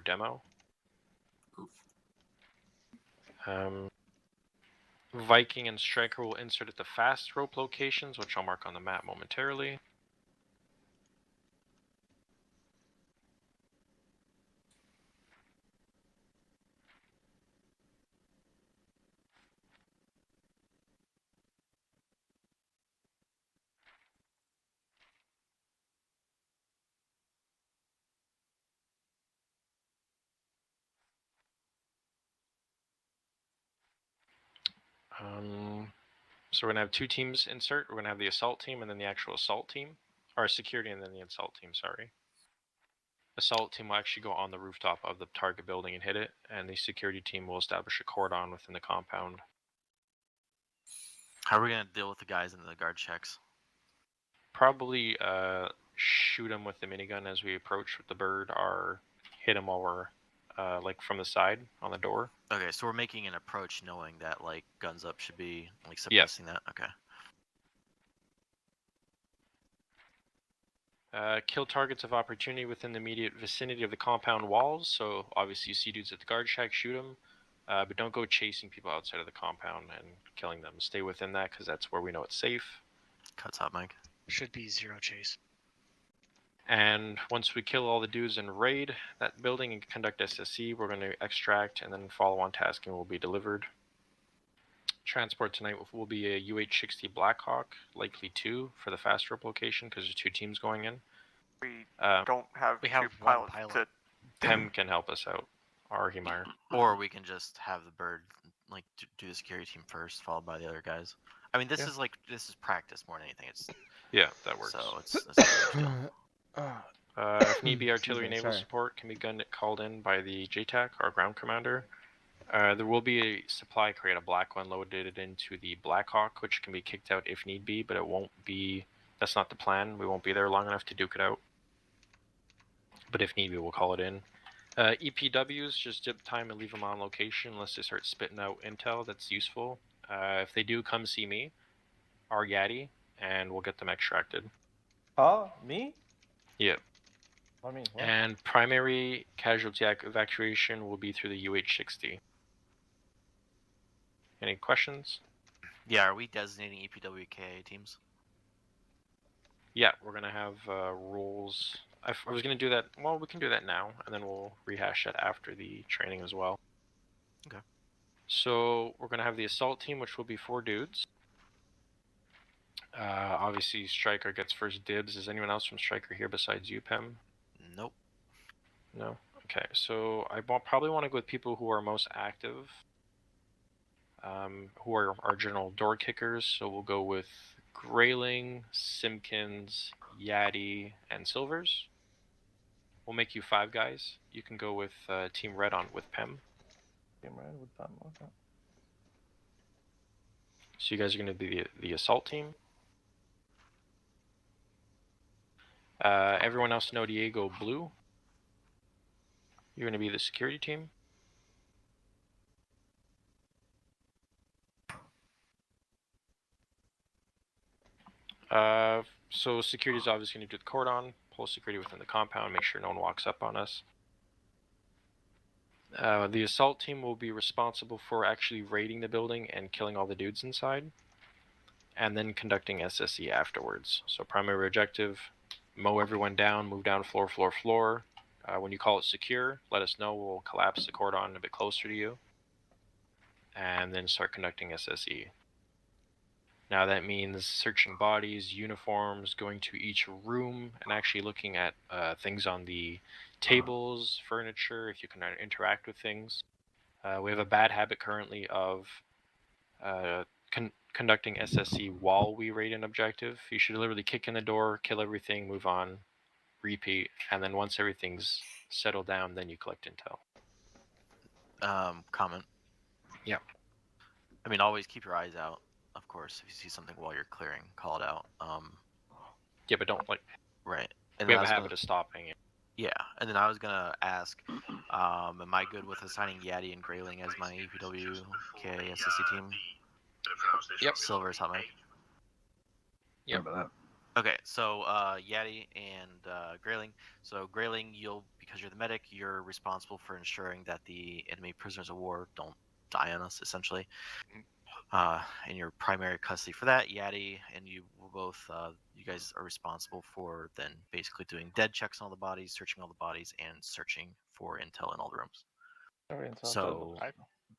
demo. Oof. Viking and Striker will insert at the fast rope locations, which I'll mark on the map momentarily. So we're going to have two teams insert. We're going to have the assault team and then the actual assault team. Or security and then the assault team, sorry. Assault team will actually go on the rooftop of the target building and hit it, and the security team will establish a cordon within the compound. How are we going to deal with the guys in the guard checks? Probably shoot them with the minigun as we approach with the bird, or hit them while we're like from the side on the door. Okay, so we're making an approach knowing that like guns up should be like suppressing that. Okay. Kill targets of opportunity within the immediate vicinity of the compound walls. So obviously you see dudes at the guard shack, shoot them. But don't go chasing people outside of the compound and killing them. Stay within that because that's where we know it's safe. Cuts out, Mike. Should be 0 chase. And once we kill all the dudes and raid that building and conduct SSE, we're going to extract, and then follow-on tasking will be delivered. Transport tonight will be a UH-60 Blackhawk, likely 2 for the fast rope location because there's 2 teams going in. We don't have we two have one pilots pilot. to... Pem can help us out, or Hemire. Or we can just have the bird like do the security team first, followed by the other guys. I mean, this is practice more than anything. It's that works. So it's not a big deal. If need be, artillery naval support can be called in by the JTAC, our ground commander. There will be a supply crate, a black one, loaded into the Blackhawk, which can be kicked out if need be, but it won't be... That's not the plan. We won't be there long enough to duke it out. But if need be, we'll call it in. EPWs, just dip time and leave them on location unless they start spitting out intel that's useful. If they do, come see me, our Yaddy, and we'll get them extracted. Me? Yeah. I mean, what? And primary casualty evacuation will be through the UH-60. Any questions? Yeah, are we designating EPWK teams? Yeah, we're going to have rules. I was going to do that. Well, we can do that now, and then we'll rehash that after the training as well. Okay. So we're going to have the assault team, which will be 4 dudes. Obviously, Striker gets first dibs. Is anyone else from Striker here besides you, Pem? Nope. No? Okay, so I probably want to go with people who are most active, who are our general door kickers. So we'll go with Grayling, Simpkins, Yaddy, and Silvers. We'll make you 5 guys. You can go with Team Red on with Pem. Team Red with Pem, okay. So you guys are going to be the assault team. Everyone else know Diego Blue. You're going to be the security team. So security is obviously going to do the cordon, pull security within the compound, make sure no one walks up on us. The assault team will be responsible for actually raiding the building and killing all the dudes inside, and then conducting SSE afterwards. So primary objective, mow everyone down, move down floor. When you call it secure, let us know. We'll collapse the cordon a bit closer to you, and then start conducting SSE. Now that means searching bodies, uniforms, going to each room, and actually looking at things on the tables, furniture, if you can interact with things. We have a bad habit currently of conducting SSE while we raid an objective. You should literally kick in the door, kill everything, move on, repeat, and then once everything's settled down, then you collect intel. Comment. Yeah. I mean, always keep your eyes out. Of course, if you see something while you're clearing, call it out. Yeah, but don't Right. And we have a habit of stopping it. Yeah, and then I was gonna ask, am I good with assigning Yaddy and Grayling as my EPWK SSC team? Yep. Silver's hot mic. Yep. Okay, so Yeti and Grayling. So Grayling, because you're the medic, you're responsible for ensuring that the enemy prisoners of war don't die on us, essentially. In your primary custody for that, Yeti and you will both, you guys are responsible for then basically doing dead checks on all the bodies, searching all the bodies, and searching for intel in all the rooms. Very intel. So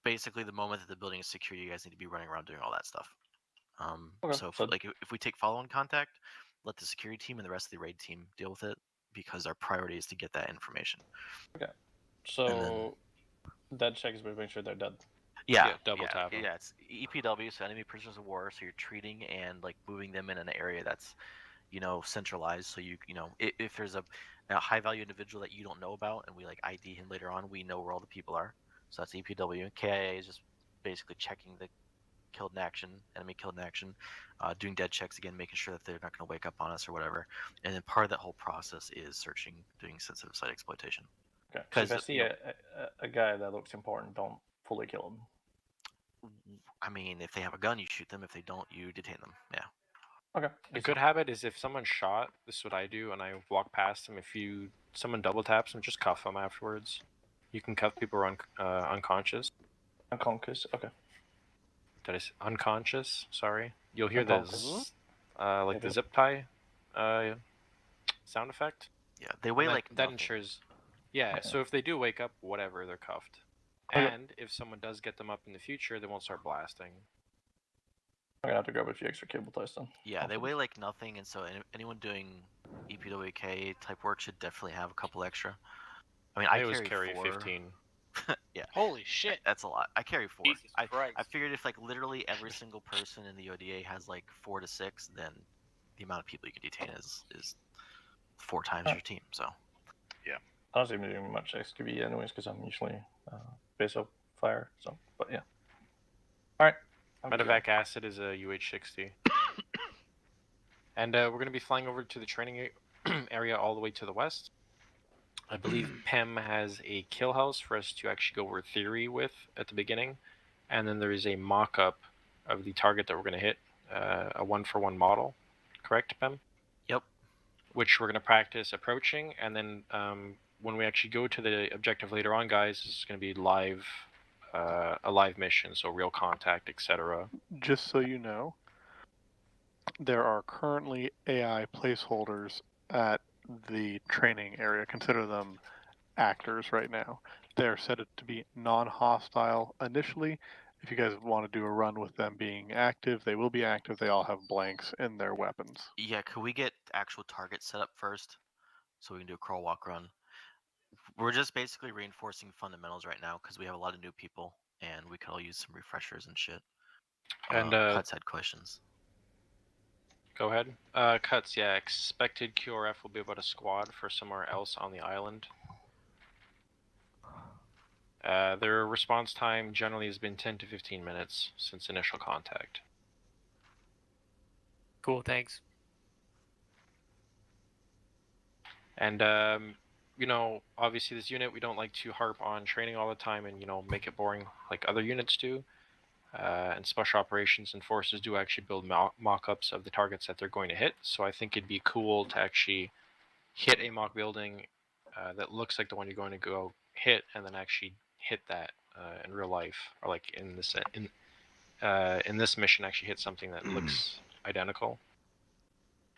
basically, the moment that the building is secure, you guys need to be running around doing all that stuff. Okay, So so- if we take follow-on contact, let the security team and the rest of the raid team deal with it because our priority is to get that information. Okay. So dead checks, we make sure they're dead. Yeah, double tap 'em. Yeah, it's EPW, so enemy prisoners of war. So you're treating and like moving them in an area that's, centralized. So if there's a high value individual that you don't know about and we like ID him later on, we know where all the people are. So that's EPW. KIA is just basically checking the enemy killed in action, doing dead checks again, making sure that they're not going to wake up on us or whatever. And then part of that whole process is searching, doing sensitive site exploitation. Okay. So if I see a guy that looks important, don't fully kill him. I mean, if they have a gun, you shoot them. If they don't, you detain them. Yeah. Okay. A good habit is if someone's shot, this is what I do, and I walk past them. If someone double taps them, just cuff them afterwards. You can cuff people who are unconscious. Unconscious. Okay. That is unconscious. Sorry, you'll hear Unconscious. like the zip tie, sound effect. Yeah, they weigh like that nothing. ensures. Yeah, so if they do wake up, whatever, they're cuffed. Okay. And if someone does get them up in the future, they won't start blasting. I'm gonna have to grab a few extra cable ties then. Yeah, they weigh like nothing, and so anyone doing EPWK type work should definitely have a couple extra. I mean, I always carry 4. 15. Yeah. Holy shit. That's a lot. I carry 4. Jesus Christ. I figured if like literally every single person in the ODA has like 4 to 6, then the amount of people you can detain is 4 times your team. So. I don't seem to be doing much XQB anyways because I'm usually base up fire. So, but yeah. All right. Medevac acid is a UH-60. And we're going to be flying over to the training area all the way to the west. I believe PEM has a kill house for us to actually go over theory with at the beginning. And then there is a mock-up of the target that we're going to hit, a 1-for-1 model. Correct, PEM? Yep. Which we're going to practice approaching. And then when we actually go to the objective later on, guys, it's going to be live, a live mission, so real contact, etc. Just so you know, there are currently AI placeholders at the training area. Consider them actors right now. They're set to be non-hostile initially. If you guys want to do a run with them being active, they will be active. They all have blanks in their weapons. Yeah, could we get actual targets set up first so we can do a crawl walk run? We're just basically reinforcing fundamentals right now because we have a lot of new people and we could all use some refreshers and shit. And Cuts had questions. Go ahead. Cuts, yeah. Expected QRF will be about a squad for somewhere else on the island. Their response time generally has been 10 to 15 minutes since initial contact. Cool, thanks. And, obviously this unit, we don't like to harp on training all the time and, make it boring like other units do. And special operations and forces do actually build mock-ups of the targets that they're going to hit. So I think it'd be cool to actually hit a mock building that looks like the one you're going to go hit, and then actually hit that in real life, or like in this mission, actually hit something that looks identical.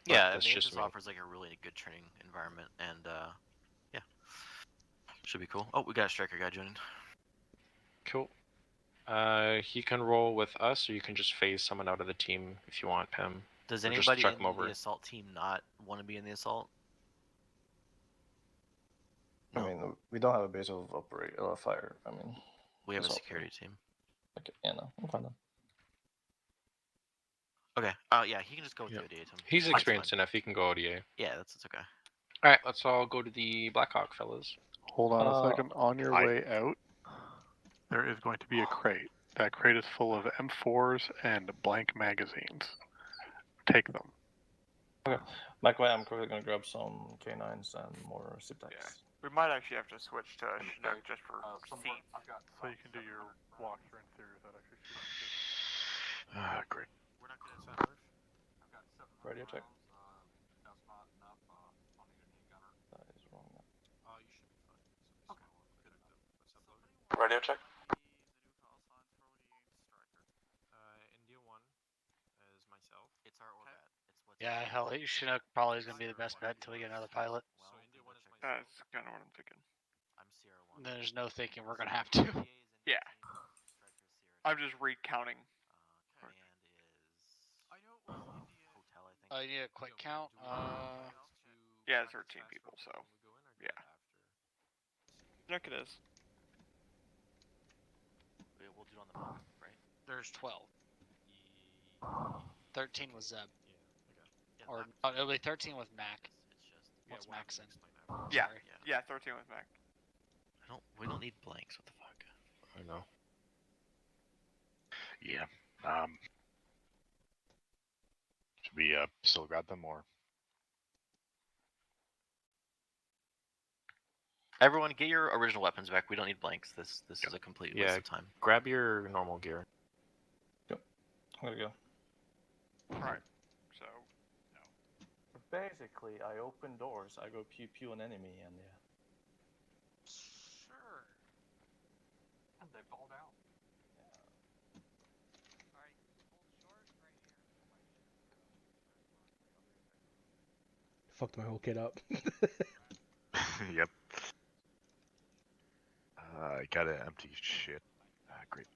But Yeah, that's it just just me. offers like a really good training environment, and yeah, should be cool. Oh, we got a striker guy joining. Cool. He can roll with us, or you can just phase someone out of the team if you want, Pim. Does Or just anybody chuck in him over. the assault team not want to be in the assault? I mean, we don't have a base of fire. I mean, We have a assault security team. okay, yeah, no, I'm fine then. Okay. Yeah, he can just go with the ODA team. He's That's experienced fine. enough. He can go ODA. Yeah, that's okay. All right, let's all go to the Blackhawk, fellas. Hold on a second. On your way out, there is going to be a crate. That crate is full of M4s and blank magazines. Take them. Okay. Likewise, I'm quickly gonna grab some K9s and more zip ties. Yeah. We might actually have to switch to Chinook just for seats. So you can do your walkthrough in theory without actually shooting. Great. Radio check. radio check. India 1 is myself. It's our orbit. It's what's Yeah, hell, Chinook probably is going to be the best bet until we get another pilot. Well, So India 1 is myself. That's kind of what I'm thinking. I'm Sierra 1. There's no thinking we're going to have to. Yeah. I'm just recounting. Command is I know it was India. hotel, I think. I need a quick count. Yeah, 13 people, so, yeah. Look it is. We'll do it on the map, right? There's 12. 13 was Zeb. Yeah, Or it'll be 13 with Mac. It's just What's why Max don't in? you explain that? Yeah. Sorry. Yeah, 13 with Mac. we don't need blanks. What the fuck? I know. Yeah. Should we still grab them or? Everyone, get your original weapons back. We don't need blanks. This is a complete waste Yeah. of time. Grab your normal gear. I'm gonna go. Alright. So, Basically, I open doors, I go pew pew an enemy, and yeah. Sure. And they balled out. Fucked my whole kit up. Yep. I got an empty shit. Great.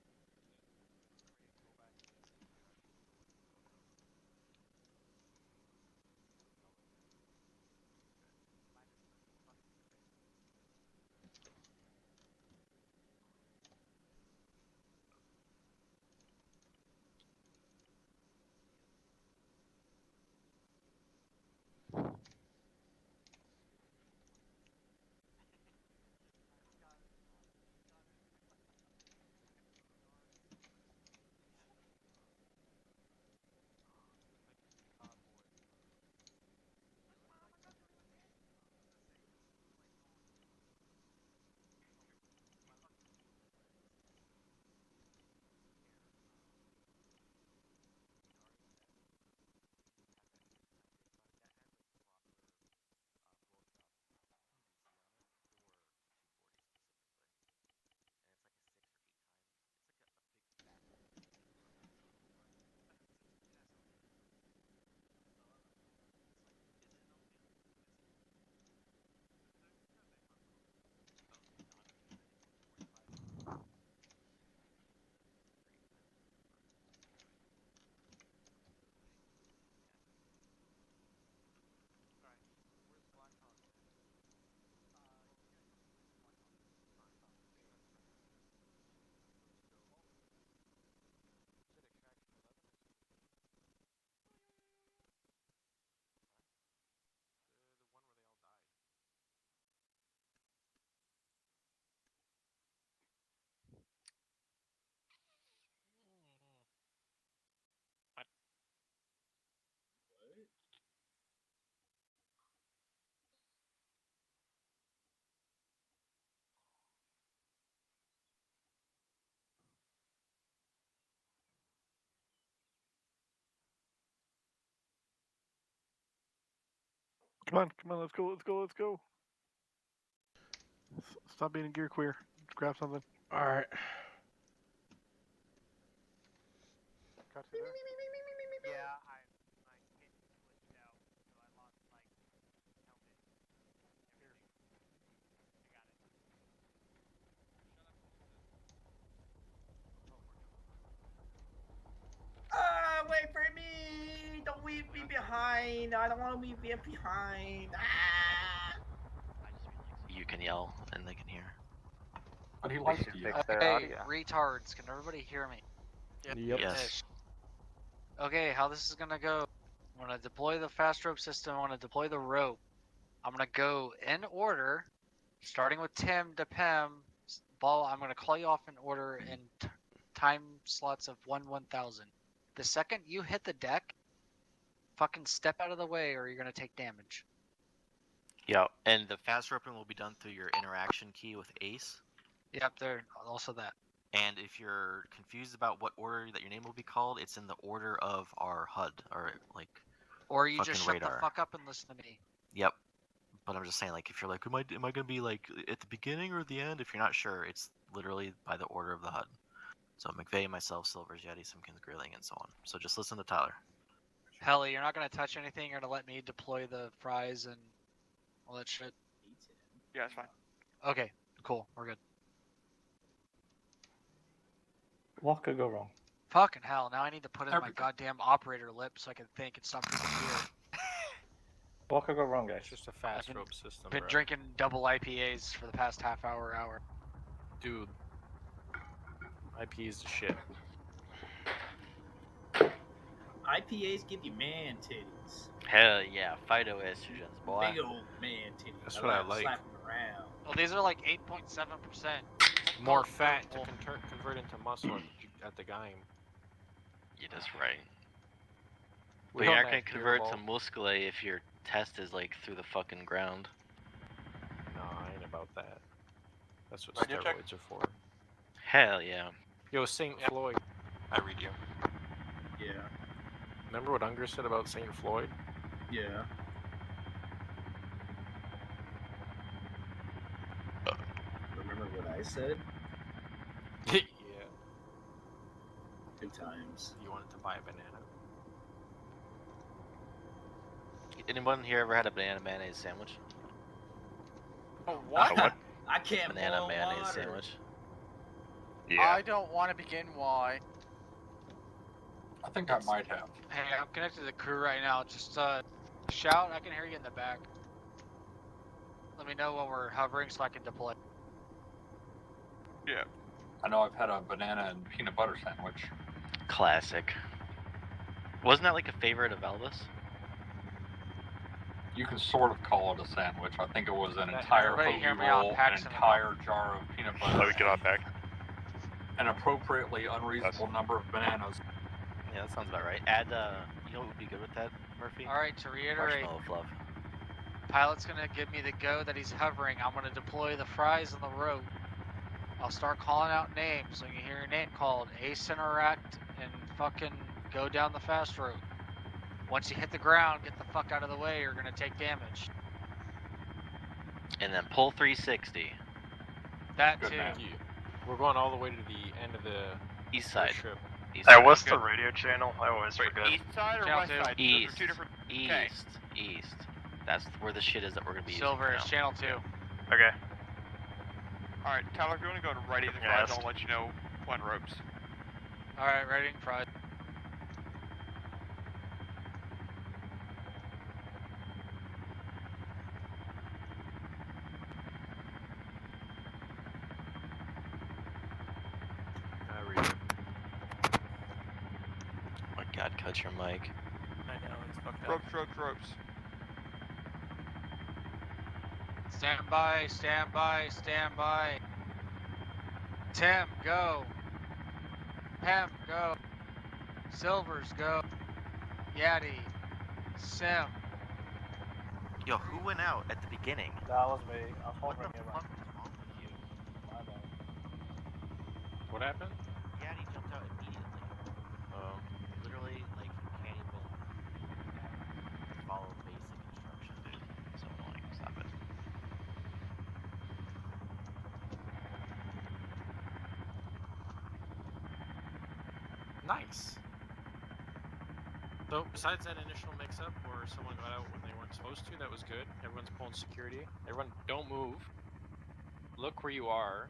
Come on, let's go. Stop being a gear queer. Grab something. Alright. Got you there. yeah, my kid glitched out, so I lost my helmet. Everything. I got it. Wait for me! Don't leave me behind! I don't want to leave you behind! Ah! You can yell, and they can hear. But he likes you. Okay, retards, can everybody hear me? Yep. Yes. Ish. Okay, how this is gonna go. I'm gonna deploy the fast rope system, I'm gonna deploy the rope. I'm gonna go in order, starting with Tim to Pem. Ball, I'm gonna call you off in order in time slots of 1,000. The second you hit the deck, fucking step out of the way or you're gonna take damage. Yeah, and the fast roping will be done through your interaction key with Ace. Yep, there also that. And if you're confused about what order that your name will be called, it's in the order of our HUD, or like. Or you just shut radar. the fuck up and listen to me. Yep. But I'm just saying, like, if you're like, am I gonna be like at the beginning or the end? If you're not sure, it's literally by the order of the HUD. So McVeigh, myself, Silvers, Yeti, Simpkins, Grilling, and so on. So just listen to Tyler. Helly, you're not gonna touch anything. You're gonna let me deploy the fries and all that shit. Yeah, it's fine. Okay, cool. We're good. What could go wrong? Fucking hell! Now I need to put in my Everything. goddamn operator lip so I can think and stop drinking beer. What could go wrong, guys? It's just a fast been- rope system, Been bro. drinking double IPAs for the past half hour. Dude. IP is the shit. IPAs give you man titties. Hell yeah, phytoestrogens, boy. Big old man titties. That's what I like. Slap 'em around. Well, these are like 8.7%. More Oh, fat to well. convert into muscle at the game. Yeah, that's right. We But you're don't not gonna have convert to Beerball. muscle if your test is like through the fucking ground. No, I ain't about that. That's what Radio check? steroids are for. Hell yeah. Yo, St. Yep. Floyd. I read you. Yeah. Remember what Unger said about St. Floyd? Yeah. Remember what I said? Yeah. Good times. You wanted to buy a banana? Anyone here ever had a banana mayonnaise sandwich? Oh, what? What? I can't Banana boil mayonnaise water. sandwich. Yeah. I don't want to begin why. I think I might have. Hey, I'm connected to the crew right now. Just shout. I can hear you in the back. Let me know when we're hovering so I can deploy. Yeah. I know I've had a banana and peanut butter sandwich. Classic. Wasn't that like a favorite of Elvis? You can sort of call it a sandwich. I think it was an Let entire everybody hear hoagie me out, roll, an Paxton. entire jar of peanut butter, Let me get on back. an appropriately unreasonable number of bananas. Yeah, that sounds about right. Add, you know what would be good with that, Murphy? All right, to reiterate, Marshmallow fluff. pilot's gonna give me the go that he's hovering. I'm gonna deploy the fries on the rope. I'll start calling out names. When you hear your name called, ace interact and fucking go down the fast rope. Once you hit the ground, get the fuck out of the way. You're gonna take damage. And then pull 360. That Good too. man. Yeah. We're going all the way to the end of the East side. trip. East Hey, side. what's the radio channel? I always forget. East side or Channel west two. side? Those East. are two different. East. Okay. East. That's where the shit is that we're gonna be Silver is using channel 2. Okay. All right, Tyler, if you want to go to ready the Yeah, fries, I'll let you know when ropes. All right, ready, fries. I read it. Oh my god, cut your mic. I know, it's fucked up. Ropes, ropes, ropes. Stand by, stand by, stand by. Tim, go. Pem, go. Silvers, go. Yaddy. Sim. Yo, who went out at the beginning? That was me. I was What the hovering fuck about. was wrong with you? My bad. What happened? Yaddy jumped out immediately. Oh. Literally, like, you can't even follow basic instruction, dude. So annoying. Stop it. Nice. So, besides that initial mix-up where someone got out when they weren't supposed to, that was good. Everyone's pulling security. Everyone, don't move. Look where you are.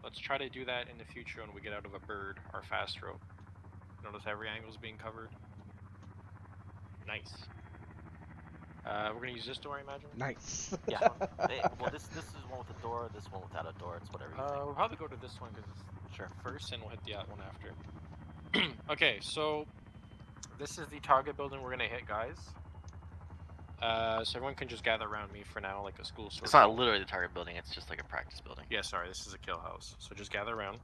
Let's try to do that in the future when we get out of a bird or fast rope. Notice every angle is being covered. Nice. We're gonna use this door, I imagine. Nice. Yeah. Well, this is one with a door, this one without a door. It's whatever you think. We'll probably go to this one because it's Sure. first, and we'll hit the other one after. Okay, so this is the target building we're gonna hit, guys. So everyone can just gather around me for now, like a school sort It's of. not literally the target building, it's just like a practice building. Yeah, sorry, this is a kill house. So just gather around.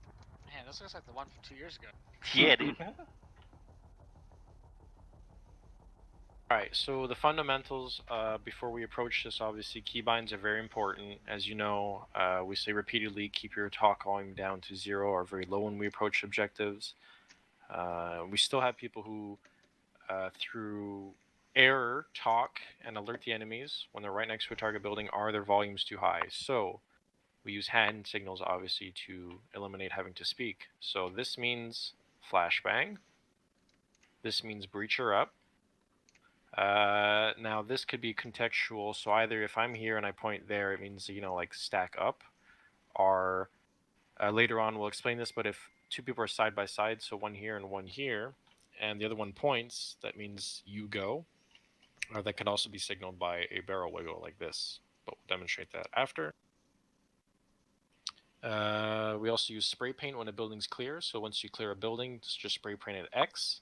Man, this looks like the one from 2 years ago. Yeah, dude. Alright, so the fundamentals, before we approach this, obviously, keybinds are very important. As you know, we say repeatedly, keep your talk volume down to 0 or very low when we approach objectives. We still have people who, through error, talk and alert the enemies when they're right next to a target building, are their volumes too high. So, We use hand signals, obviously, to eliminate having to speak. So this means flashbang. This means breacher up. Now this could be contextual, so either if I'm here and I point there, it means, you know, like stack up, or later on we'll explain this, but if two people are side by side, so one here and one here, and the other one points, that means you go, or that could also be signaled by a barrel wiggle like this, but we'll demonstrate that after. We also use spray paint when a building's clear, so once you clear a building, just spray paint it X.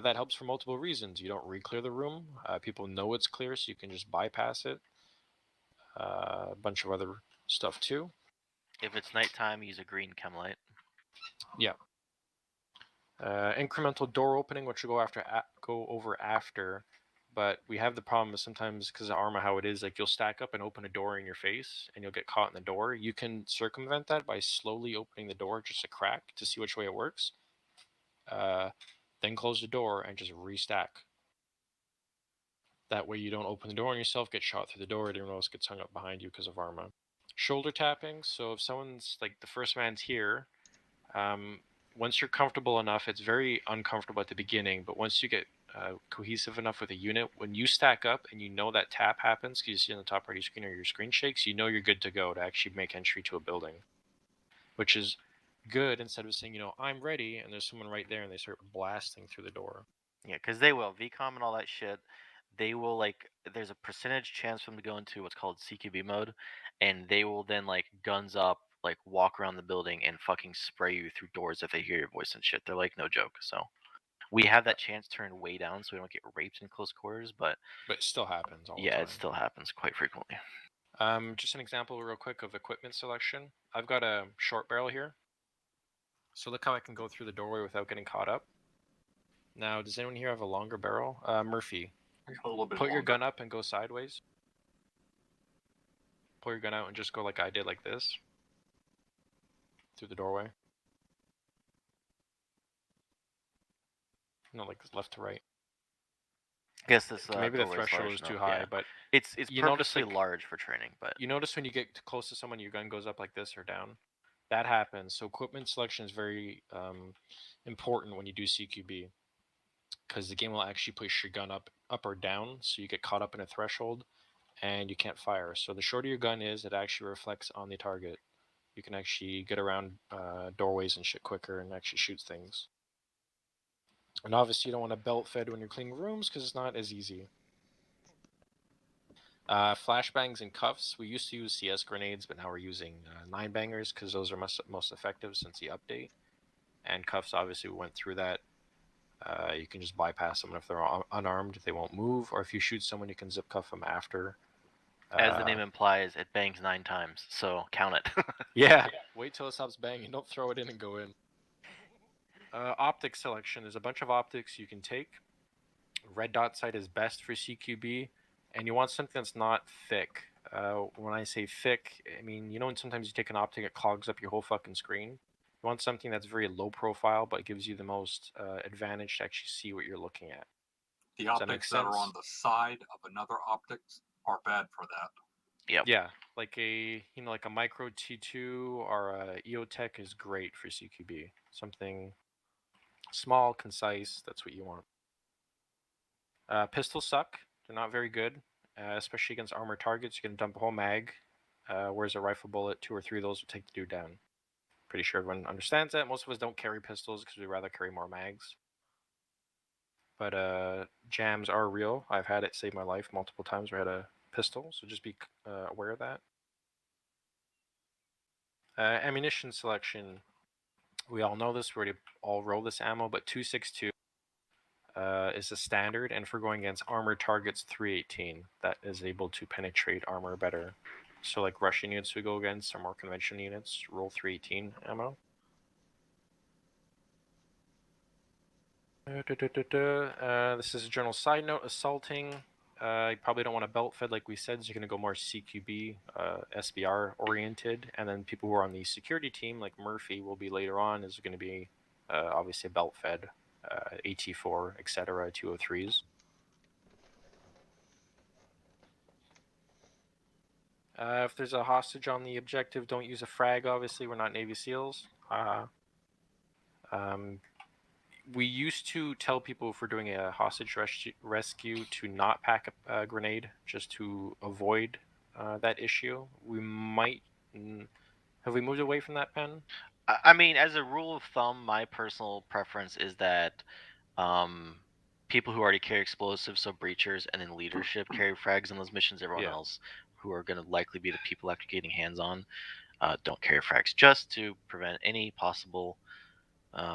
That helps for multiple reasons. You don't re-clear the room. People know it's clear, so you can just bypass it. A bunch of other stuff too. If it's nighttime, use a green chem light. Yeah. Incremental door opening, which we'll go over after. But we have the problem is sometimes, because of Arma how it is, like you'll stack up and open a door in your face, and you'll get caught in the door. You can circumvent that by slowly opening the door just a crack to see which way it works. Then close the door and just restack. That way you don't open the door on yourself, get shot through the door, and everyone else gets hung up behind you because of Arma. Shoulder tapping. So if someone's like the first man's here, once you're comfortable enough, it's very uncomfortable at the beginning, but once you get cohesive enough with a unit, when you stack up and you know that tap happens, because you see on the top right of your screen or your screen shakes, you know you're good to go to actually make entry to a building, which is good instead of saying, you know, I'm ready, and there's someone right there and they start blasting through the door. Yeah, because they will. VCOM and all that shit, they will, like, there's a percentage chance for them to go into what's called CQB mode, and they will then, like, guns up, like, walk around the building and fucking spray you through doors if they hear your voice and shit. They're like, no joke. So we have that chance turned way down so we don't get raped in close quarters, but it still happens all the yeah, time. it still happens quite frequently. Just an example real quick of equipment selection. I've got a short barrel here. So look how I can go through the doorway without getting caught up. Now, does anyone here have a longer barrel? Murphy, A little bit put your longer. gun up and go sideways. Pull your gun out and just go like I did, like this. Through the doorway. No, like left to right. I guess this Maybe the doorway's threshold large is too enough, high, yeah. but it's you notice, purposely like, large for training, but you notice when you get close to someone, your gun goes up like this or down. That happens. So equipment selection is very important when you do CQB, because the game will actually push your gun up or down, so you get caught up in a threshold and you can't fire. So the shorter your gun is, it actually reflects on the target. You can actually get around doorways and shit quicker and actually shoot things. And obviously you don't want to belt fed when you're cleaning rooms because it's not as easy. Flashbangs and cuffs. We used to use CS grenades, but now we're using 9-bangers because those are most effective since the update. And cuffs, obviously, we went through that. You can just bypass them if they're unarmed. They won't move. Or if you shoot someone, you can zip cuff them after. as the name implies, it bangs 9 times, so count it. Yeah. Wait till it stops banging. Don't throw it in and go in. Optic selection. There's a bunch of optics you can take. Red dot sight is best for CQB. And you want something that's not thick. When I say thick, I mean, you know when sometimes you take an optic, it clogs up your whole fucking screen? You want something that's very low profile, but gives you the most advantage to actually see what you're looking at. The Does that make optics that are sense? on the side of another optics are bad for that. Yep. Yeah, like like a micro T2 or a EOTech is great for CQB. Something small, concise, that's what you want. Pistols suck. They're not very good, especially against armored targets. You can dump a whole mag, whereas a rifle bullet, 2 or 3 of those will take the dude down. Pretty sure everyone understands that. Most of us don't carry pistols because we'd rather carry more mags. But jams are real. I've had it save my life multiple times where I had a pistol, so just be aware of that. Ammunition selection. We all know this. We already all roll this ammo, but 262 is the standard, and for going against armored targets, 318. That is able to penetrate armor better. So like Russian units we go against are more conventional units, roll 318 ammo. This is a general side note. Assaulting, you probably don't want to belt fed like we said, so you're going to go more CQB, SBR oriented, and then people who are on the security team like Murphy will be later on is going to be obviously belt fed, AT4, etc., 203s. If there's a hostage on the objective, don't use a frag. Obviously, we're not Navy SEALs. We used to tell people if we're doing a hostage rescue to not pack a grenade, just to avoid that issue. We might. Have we moved away from that, Pen? I mean, as a rule of thumb, my personal preference is that people who already carry explosives, so breachers, and then leadership carry frags on those missions. Everyone else, who are going to likely be the people after getting hands on, don't carry frags, just to prevent any possible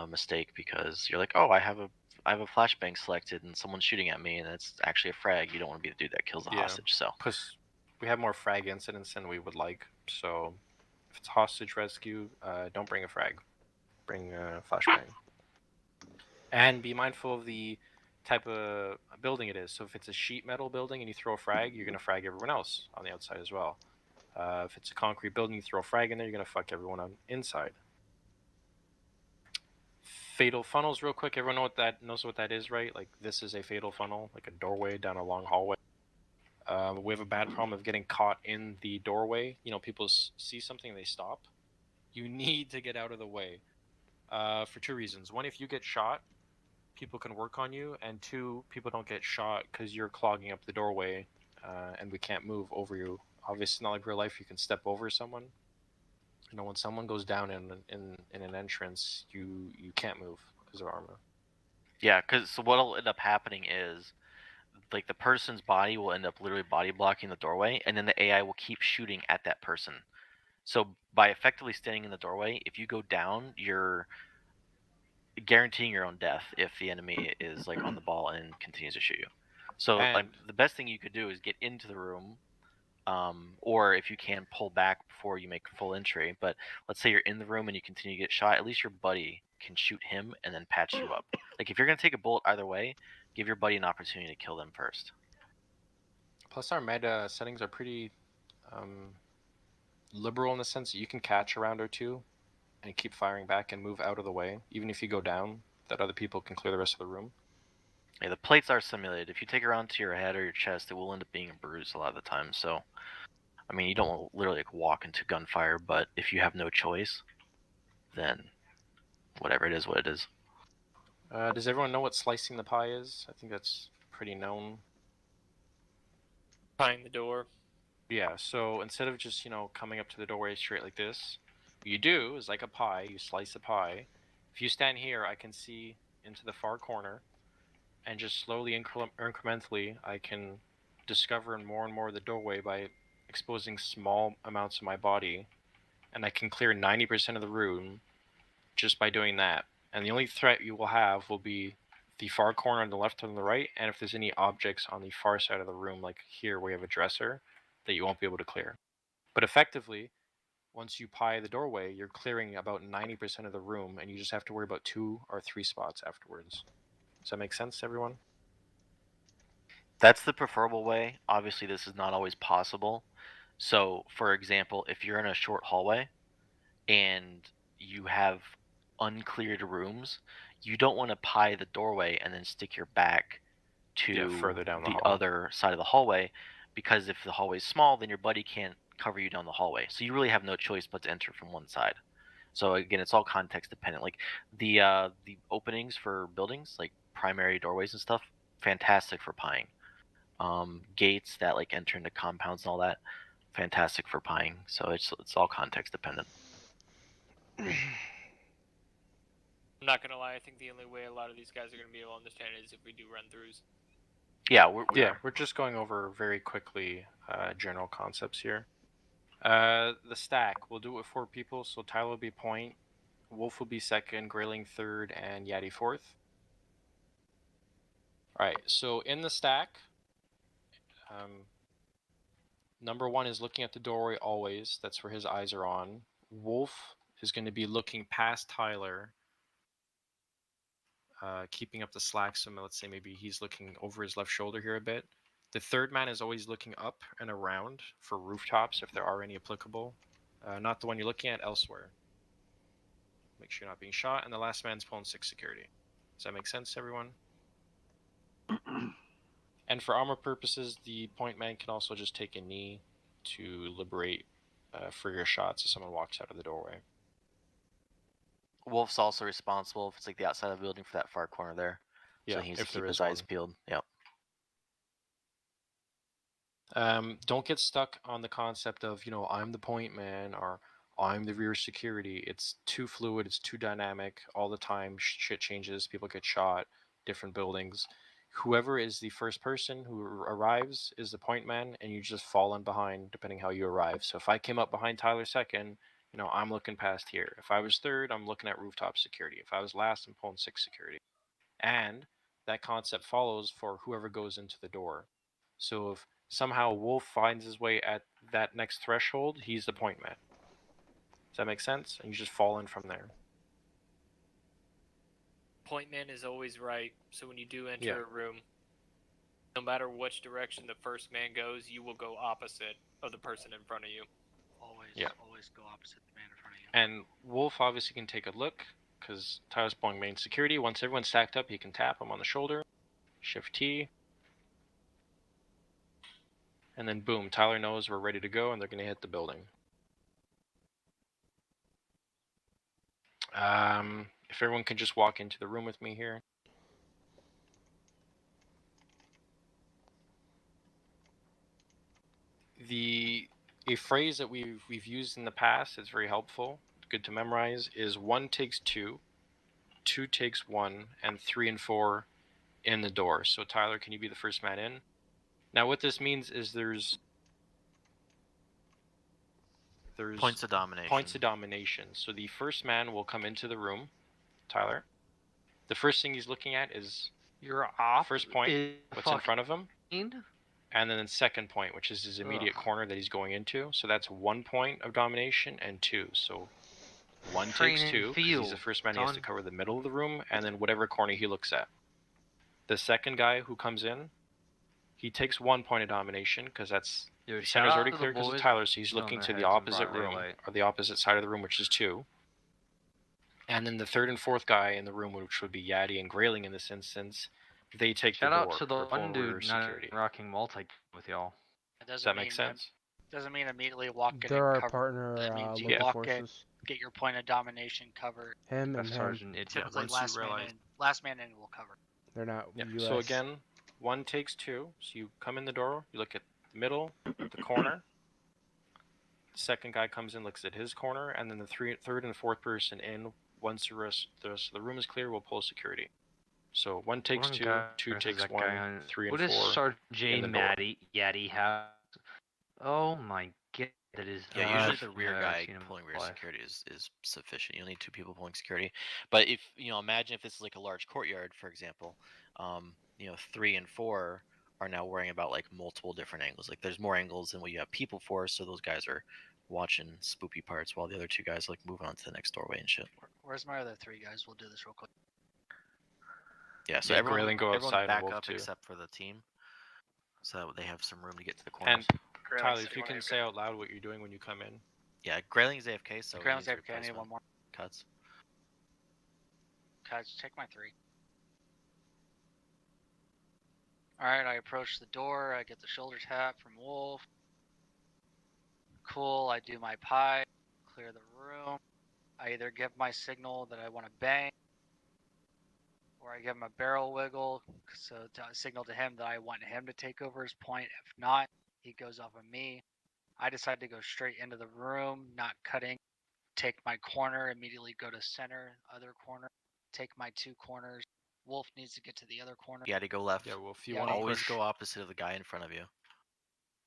mistake. Because you're like, oh, I have a flashbang selected, and someone's shooting at me, and it's actually a frag. You don't want to be the dude that kills the hostage. So, because we have more frag incidents than we would like. So, if it's hostage rescue, don't bring a frag. Bring a flashbang. And be mindful of the type of building it is. So if it's a sheet metal building and you throw a frag, you're going to frag everyone else on the outside as well. If it's a concrete building, you throw a frag in there, you're going to fuck everyone on inside. Fatal funnels, real quick. Everyone knows what that is, right? Like, this is a fatal funnel, like a doorway down a long hallway. We have a bad problem of getting caught in the doorway. You know, people see something and they stop. You need to get out of the way for two reasons. One, if you get shot, people can work on you, and two, people don't get shot because you're clogging up the doorway, and we can't move over you. Obviously, not like real life, you can step over someone. You know, when someone goes down in an entrance, you can't move because of armor. Yeah, because so what'll end up happening is, like, the person's body will end up literally body blocking the doorway, and then the AI will keep shooting at that person. So by effectively standing in the doorway, if you go down, you're guaranteeing your own death if the enemy is like on the ball and continues to shoot you. So like, the best thing you could do is get into the room, or if you can, pull back before you make full entry. But let's say you're in the room and you continue to get shot, at least your buddy can shoot him and then patch you up. Like, if you're going to take a bullet either way, give your buddy an opportunity to kill them first. Plus, our meta settings are pretty liberal in the sense that you can catch a round or two and keep firing back and move out of the way, even if you go down, that other people can clear the rest of the room. Yeah, the plates are simulated. If you take a round to your head or your chest, it will end up being a bruise a lot of the time. So, I mean, you don't want to literally like walk into gunfire, but if you have no choice, then whatever it is, what it is. Does everyone know what slicing the pie is? I think that's pretty known. Pieing the door. Yeah, so instead of just, coming up to the doorway straight like this, what you do is like a pie, you slice a pie. If you stand here, I can see into the far corner, and just slowly, incrementally, I can discover more and more of the doorway by exposing small amounts of my body, and I can clear 90% of the room just by doing that. And the only threat you will have will be the far corner on the left and the right, and if there's any objects on the far side of the room, like here where you have a dresser, that you won't be able to clear. But effectively, once you pie the doorway, you're clearing about 90% of the room, and you just have to worry about 2 or 3 spots afterwards. Does that make sense to everyone? That's the preferable way. Obviously, this is not always possible. So, for example, if you're in a short hallway and you have uncleared rooms, you don't want to pie the doorway and then stick your back to further down the other side of the hallway, because if the hallway is small, then your buddy can't cover you down the hallway. So you really have no choice but to enter from one side. So again, it's all context dependent. Like the openings for buildings, like primary doorways and stuff, fantastic for pieing. Gates that like enter into compounds and all that, fantastic for pieing. So it's all context dependent. I'm not gonna lie, I think the only way a lot of these guys are gonna be able to understand it is if we do run-throughs. Yeah, we're just going over very quickly general concepts here. The stack, we'll do it with 4 people, so Tyler will be point, Wolf will be second, Grayling third, and Yaddy fourth. Alright, so in the stack, number 1 is looking at the doorway always. That's where his eyes are on. Wolf is going to be looking past Tyler, keeping up the slack. So let's say maybe he's looking over his left shoulder here a bit. The third man is always looking up and around for rooftops, if there are any applicable. Not the one you're looking at, elsewhere. Make sure you're not being shot. And the last man's pulling 6 security. Does that make sense, everyone? And for armor purposes, the point man can also just take a knee to liberate frigger shots if someone walks out of the doorway. Wolf's also responsible if it's like the outside of the building for that far corner there. Yeah, So he needs if to there keep is his eyes one. peeled. Yep. Don't get stuck on the concept of, I'm the point man or I'm the rear security. It's too fluid. It's too dynamic all the time. Shit changes. People get shot. Different buildings. Whoever is the first person who arrives is the point man, and you just fall in behind depending how you arrive. So if I came up behind Tyler second, I'm looking past here. If I was third, I'm looking at rooftop security. If I was last, I'm pulling 6 security. And that concept follows for whoever goes into the door. So if somehow Wolf finds his way at that next threshold, he's the point man. Does that make sense? And you just fall in from there. Point man is always right. So when you do enter Yeah. a room, no matter which direction the first man goes, you will go opposite of the person in front of you. Always go opposite the man in front of you. And Wolf obviously can take a look, because Tyler's pulling main security. Once everyone's stacked up, he can tap him on the shoulder. Shift T. And then boom, Tyler knows we're ready to go and they're going to hit the building. If everyone can just walk into the room with me here. A phrase that we've used in the past that's very helpful, good to memorize, is 1 takes 2, 2 takes 1, and 3 and 4 in the door. So Tyler, can you be the first man in? Now what this means is there's points of domination. Points of domination. So the first man will come into the room, Tyler. The first thing he's looking at is your op first point, what's in front of him, and then the second point, which is his immediate corner that he's going into. So that's 1 point of domination and 2. So 1 takes 2, because he's the first man, he has to cover the middle of the room, and then whatever corner he looks at. The second guy who comes in, he takes 1 point of domination, because that's the center's already clear because of Tyler, so he's looking to the opposite room, or the opposite side of the room, which is 2. And then the third and fourth guy in the room, which would be Yaddy and Grayling in this instance, they take the door. Shout out to the one dude not rocking multi with y'all. Does that make sense? Doesn't mean immediately walk in They're and our cover. partner, That means you local walk in, forces. get your point of domination covered. Him and him. Sergeant, Typically last man in will cover. They're not US. So again, 1 takes 2. So you come in the door, you look at the middle, the corner. The second guy comes in, looks at his corner, and then the third and fourth person in. Once the rest of the room is clear, we'll pull security. So 1 takes 2, 2 takes 1, 3 and 4. What does Sergeant J. Yaddy have? Oh my god, that is. Yeah, usually the rear guy pulling rear security is sufficient. You'll need 2 people pulling security. But if imagine if this is like a large courtyard, for example, 3 and 4 are now worrying about like multiple different angles. Like there's more angles than what you have people for, so those guys are watching spoopy parts while the other 2 guys like move on to the next doorway and shit. Where's my other 3 guys? We'll do this real quick. Yeah, so everyone go outside back and Wolf up too. Except for the team, so that they have some room to get to the corners. And Tyler, if you can say out loud what you're doing when you come in. Yeah, Grayling's AFK, so Grayling's AFK. I need 1 more. Cuts. Cuts. Take my 3. All right, I approach the door. I get the shoulder tap from Wolf. Cool. I do my pie. Clear the room. I either give my signal that I want to bang, or I give him a barrel wiggle, so to signal to him that I want him to take over his point. If not, he goes off of me. I decide to go straight into the room, not cutting. Take my corner, immediately go to center, other corner. Take my 2 corners. Wolf needs to get to the other corner. Yeah, to go left. Yeah, Wolf, you Yeah, want to always push. go opposite of the guy in front of you.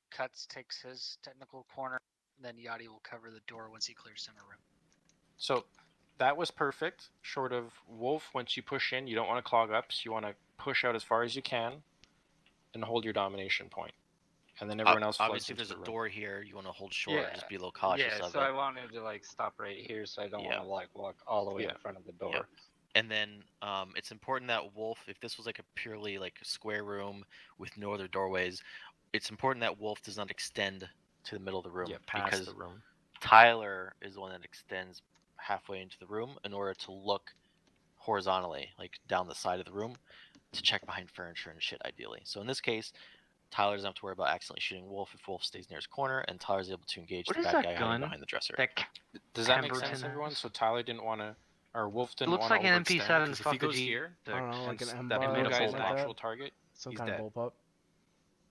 Cuts takes his technical corner, then Yachty will cover the door once he clears center room. So that was perfect. Short of Wolf, once you push in, you don't want to clog up, so you want to push out as far as you can and hold your domination point. And then everyone else floods obviously if into there's the a room. door here, you want to hold short and just be a little cautious of so it. I wanted to like stop right here, so I don't want to like walk all the way in front of the door. Yep. And then it's important that Wolf, if this was like a purely like square room with no other doorways, it's important that Wolf does not extend to the middle of the room, past because the room. Tyler is the one that extends halfway into the room in order to look horizontally, like down the side of the room, to check behind furniture and shit ideally. So in this case, Tyler doesn't have to worry about accidentally shooting Wolf if Wolf stays near his corner, and Tyler's able to engage What the is bad that guy hiding gun? behind the dresser. Does that make sense, Pemberton everyone? has? So Tyler didn't want to, or Wolf It didn't looks want to like an overextend, MP7. because if he Fuck the goes G. here, I don't know, like an and M-bar that or blue guy is something the like that. actual target, Some he's kind dead. of bullpup.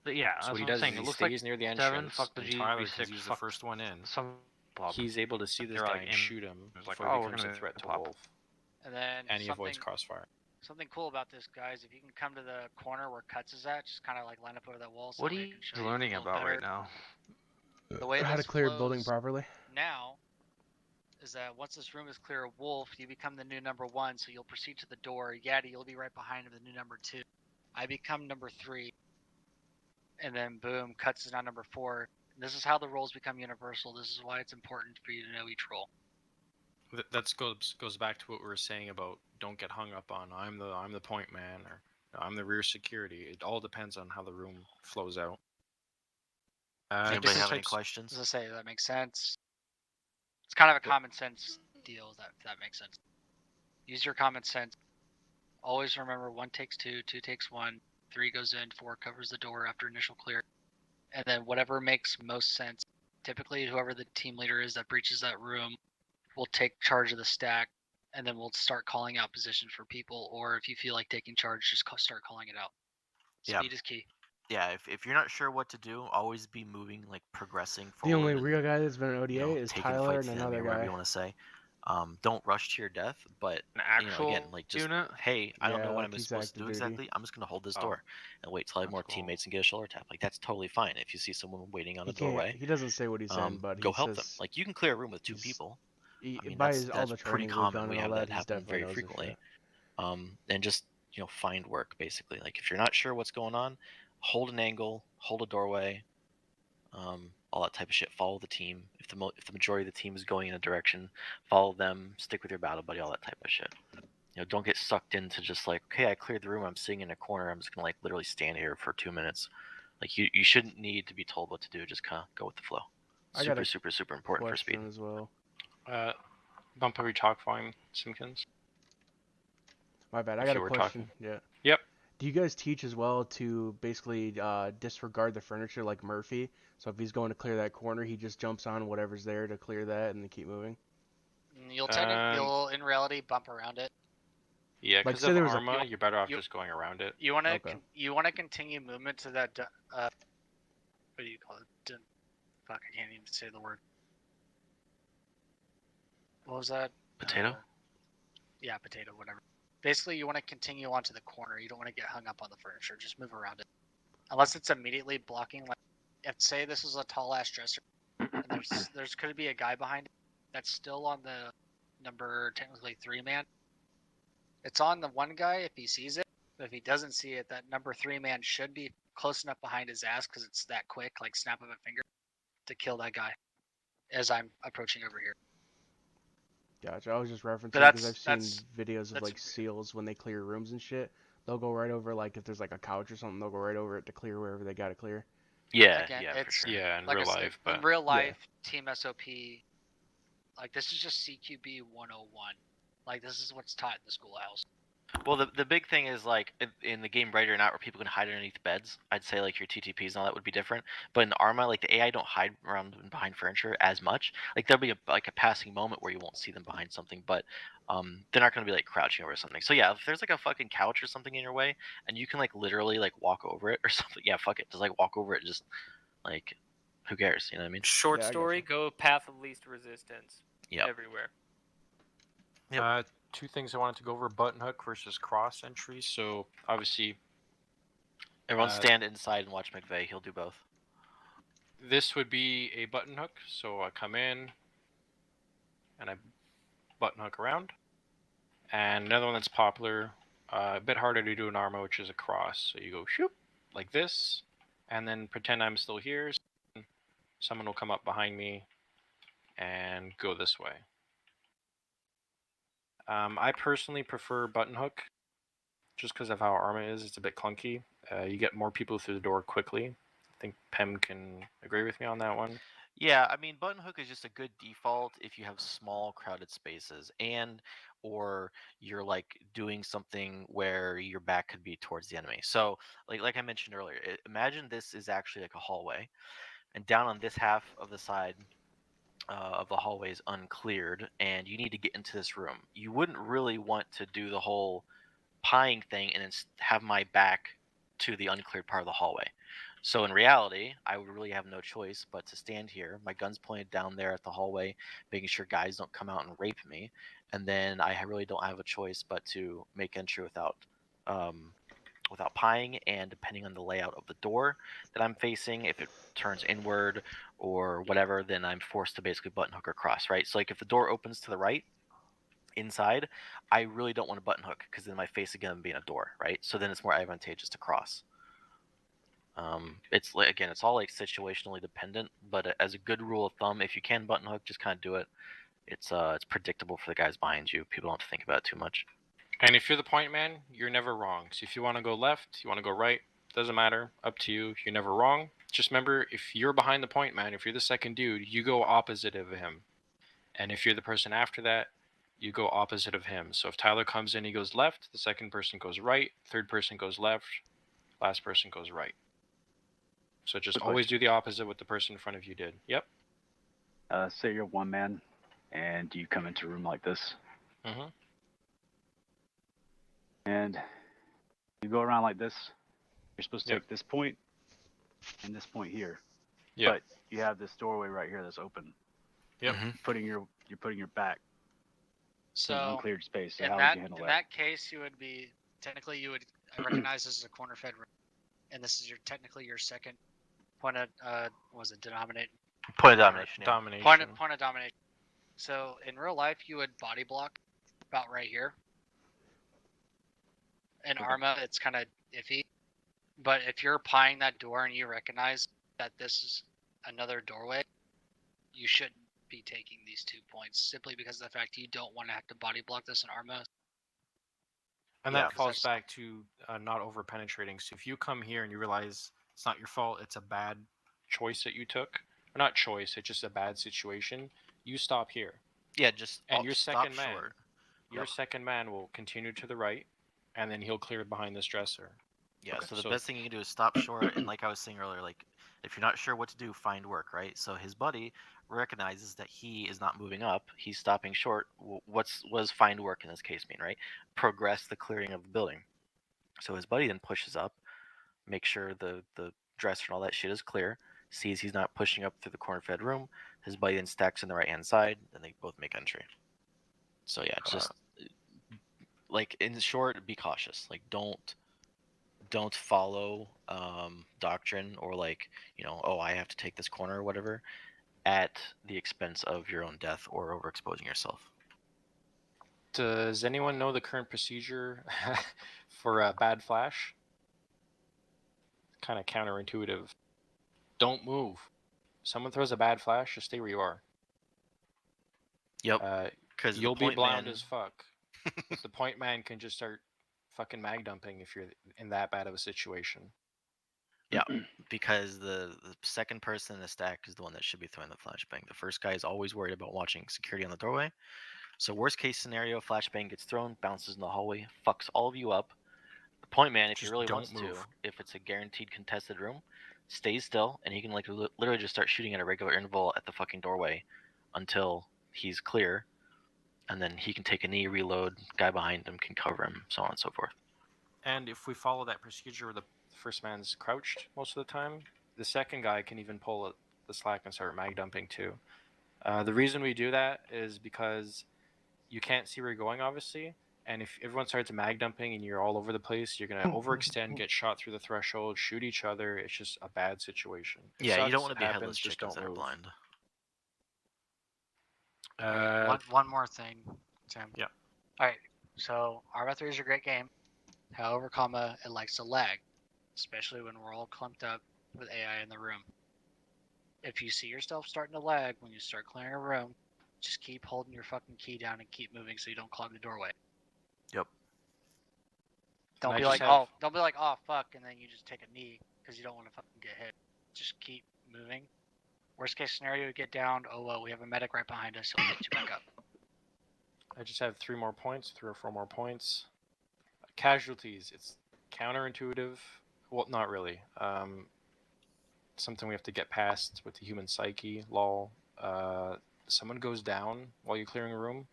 But yeah, So that's what he what I'm does saying. is It he looks stays like near the 7. entrance, Fuck the and G. Tyler, V6. because he's the Fuck first one in, some blob. he's able to see this They're guy like and in- shoot him it's like, before oh, he we're becomes a gonna threat to pop. Wolf. And then And he avoids crossfire. something cool about this, guys, if you can come to the corner where Cuts is at, just kind of like line up over that wall. So What are that way you I can show you learning a little about better. right now? The way How this to clear a building flows properly. now is that once this room is clear of Wolf, you become the new number 1, so you'll proceed to the door. Yaddy, you'll be right behind him, the new number 2. I become number 3, and then boom, Cuts is now number 4. And this is how the roles become universal. This is why it's important for you to know each role. That goes back to what we were saying about don't get hung up on I'm the point man, or I'm the rear security. It all depends on how the room flows out. Does anybody different have any types- questions? As I say, that makes sense. It's kind of a common sense deal, if that makes sense. Use your common sense. Always remember 1 takes 2, 2 takes 1, 3 goes in, 4 covers the door after initial clear. And then whatever makes most sense. Typically, whoever the team leader is that breaches that room will take charge of the stack, and then we'll start calling out positions for people. Or if you feel like taking charge, just start calling it out. Yeah. Speed is key. Yeah, if you're not sure what to do, always be moving, like progressing The forward. only and, real guy that's been an ODA you know, is taking Tyler fights and to the enemy, another or whatever guy. you want to say. Don't rush to your death, but An you know, again, actual like just unit? hey, I don't know Yeah, what like I'm he's supposed to do active duty. exactly. I'm just gonna hold this Oh, door and wait till I have that's more cool. teammates and get a shoulder tap. Like that's totally fine. If you see someone waiting on He a doorway, can't. He doesn't say what he's saying, but go he help says them. Like you can clear a room with 2 he's- people. he, I mean, by that's his, all the pretty training we've common. done We and have all that that, he happen definitely very knows his frequently. shit. And just find work basically. Like if you're not sure what's going on, hold an angle, hold a doorway, all that type of shit. Follow the team. If the majority of the team is going in a direction, follow them. Stick with your battle buddy. All that type of shit. Don't get sucked into just like, okay, I cleared the room. I'm sitting in a corner. I'm just gonna like literally stand here for 2 minutes. Like you shouldn't need to be told what to do. Just kind of go with the flow. I got Super a important for speed. question as well. Bump up your talk volume, Simpkins. My bad. I If got you a were question. talking. Yeah. Yep. Do you guys teach as well to basically disregard the furniture like Murphy? So if he's going to clear that corner, he just jumps on whatever's there to clear that and then keep moving? You'll in reality bump around it. Yeah, Like, because say of there was a- Arma, you're better off just going around it. You want to Okay. you want to continue movement to that. What do you call it? Fuck, I can't even say the word. What was that? Potato? Yeah, potato, whatever. Basically, you want to continue onto the corner. You don't want to get hung up on the furniture. Just move around it. Unless it's immediately blocking, like, if say this is a tall ass dresser, and there's could be a guy behind it that's still on the number technically 3 man. It's on the one guy if he sees it. But if he doesn't see it, that number 3 man should be close enough behind his ass because it's that quick, like snap of a finger, to kill that guy. As I'm approaching over here. Gotcha. I was just referencing But because I've seen videos of that's- like SEALs when they clear rooms and shit. They'll go right over, like if there's like a couch or something, they'll go right over it to clear wherever they gotta clear. Yeah, Again, yeah, for it's- sure. Yeah, in Like I real said, life, but in real life, Team SOP, like this is just CQB 101. Like this is what's taught in the schoolhouse. Well, the big thing is like in the game Bright or Not, where people can hide underneath beds. I'd say like your TTPs and all that would be different. But in Arma, like the AI don't hide around and behind furniture as much. Like there'll be a passing moment where you won't see them behind something, but they're not gonna be like crouching over something. So yeah, if there's like a fucking couch or something in your way, and you can like literally like walk over it or something, yeah, fuck it, just like walk over it. Just like, who cares? You know what I mean? Short Yeah, I story, go path of least resistance. Yeah. Everywhere. Yep. 2 things I wanted to go over: Buttonhook versus cross entry. So obviously, Everyone stand inside and watch McVeigh. He'll do both. this would be a Buttonhook. So I come in, and I Buttonhook around. And another one that's popular, a bit harder to do in Arma, which is a cross. So you go shoop like this, and then pretend I'm still here. Someone will come up behind me and go this way. I personally prefer Buttonhook, just because of how Arma is. It's a bit clunky. You get more people through the door quickly. I think Pem can agree with me on that one. Yeah, I mean, Buttonhook is just a good default if you have small crowded spaces or you're like doing something where your back could be towards the enemy. So, like I mentioned earlier, imagine this is actually like a hallway, and down on this half of the side of the hallway is uncleared, and you need to get into this room. You wouldn't really want to do the whole pieing thing and then have my back to the uncleared part of the hallway. So in reality, I would really have no choice but to stand here. My gun's pointed down there at the hallway, making sure guys don't come out and rape me. And then I really don't have a choice but to make entry without pieing. And depending on the layout of the door that I'm facing, if it turns inward or whatever, then I'm forced to basically button hook across, right? So like if the door opens to the right, inside, I really don't want to button hook because then my face is going to be in a door, right? So then it's more advantageous to cross. It's like, again, it's all like situationally dependent, but as a good rule of thumb, if you can button hook, just kind of do it. It's predictable for the guys behind you. People don't have to think about it too much. And if you're the point man, you're never wrong. So if you want to go left, you want to go right, doesn't matter. Up to you. You're never wrong. Just remember, if you're behind the point man, if you're the second dude, you go opposite of him. And if you're the person after that, you go opposite of him. So if Tyler comes in, he goes left, the second person goes right, third person goes left, last person goes right. So just always do the opposite what the person in front of you did. Yep. Say you're one man, and you come into a room like this. Mm-hmm. And you go around like this. You're supposed to take this point and this point here. Yeah. But you have this doorway right here that's open. Yep. You're putting your back So in uncleared space. So in how that would you handle in that? that case, you would be technically you would recognize this as a corner fed room, and this is technically your second point of was it denominate? Point of domination. Domination. Point of domination. So in real life, you would body block about right here. In Arma, it's kind of iffy, but if you're pieing that door and you recognize that this is another doorway, you shouldn't be taking these 2 points simply because of the fact you don't want to have to body block this in Arma. And that falls back to not over penetrating. So if you come here and you realize it's not your fault, it's a bad choice that you took, or not choice, it's just a bad situation, you stop here. Yeah, just and your second man, short. your second man will continue to the right, and then he'll clear behind this dresser. Yeah, Okay, so the best thing you can do is stop short, and like I was saying earlier, like if you're not sure what to do, find work, right? So his buddy recognizes that he is not moving up; he's stopping short. What does find work in this case mean, right? Progress the clearing of the building. So his buddy then pushes up, make sure the dresser and all that shit is clear. Sees he's not pushing up through the corner fed room. His buddy then stacks on the right hand side, and they both make entry. So yeah, it's just like in short, be cautious. Like don't follow doctrine or like oh I have to take this corner or whatever at the expense of your own death or overexposing yourself. Does anyone know the current procedure for a bad flash? Kind of counterintuitive. Don't move. Someone throws a bad flash, just stay where you are. Yep. Because you'll be blind as fuck. The point man can just start fucking mag dumping if you're in that bad of a situation. Yeah, because the second person in the stack is the one that should be throwing the flashbang. The first guy is always worried about watching security on the doorway. So worst case scenario, flashbang gets thrown, bounces in the hallway, fucks all of you up. The point man, if he really wants to, if it's a guaranteed contested room, stays still, and he can like literally just start shooting at a regular interval at the fucking doorway until he's clear, and then he can take a knee, reload, guy behind him can cover him, so on and so forth. And if we follow that procedure where the first man's crouched most of the time, the second guy can even pull the slack and start mag dumping too. The reason we do that is because you can't see where you're going, obviously, and if everyone starts mag dumping and you're all over the place, you're going to overextend, get shot through the threshold, shoot each other. It's just a bad situation. Yeah, you don't want to be headless chickens that are blind. One more thing, Tim. Yeah. All right. So Arma 3 is a great game. However, it likes to lag, especially when we're all clumped up with AI in the room. If you see yourself starting to lag when you start clearing a room, just keep holding your fucking key down and keep moving so you don't clog the doorway. Yep. Don't be like, oh fuck, and then you just take a knee because you don't want to fucking get hit. Just keep moving. Worst case scenario, we get down. Oh well, we have a medic right behind us, so we'll get you back up. I just have 3 more points, 3 or 4 more points. Casualties. It's counterintuitive. Well, not really. Something we have to get past with the human psyche. Lol. Someone goes down while you're clearing a room.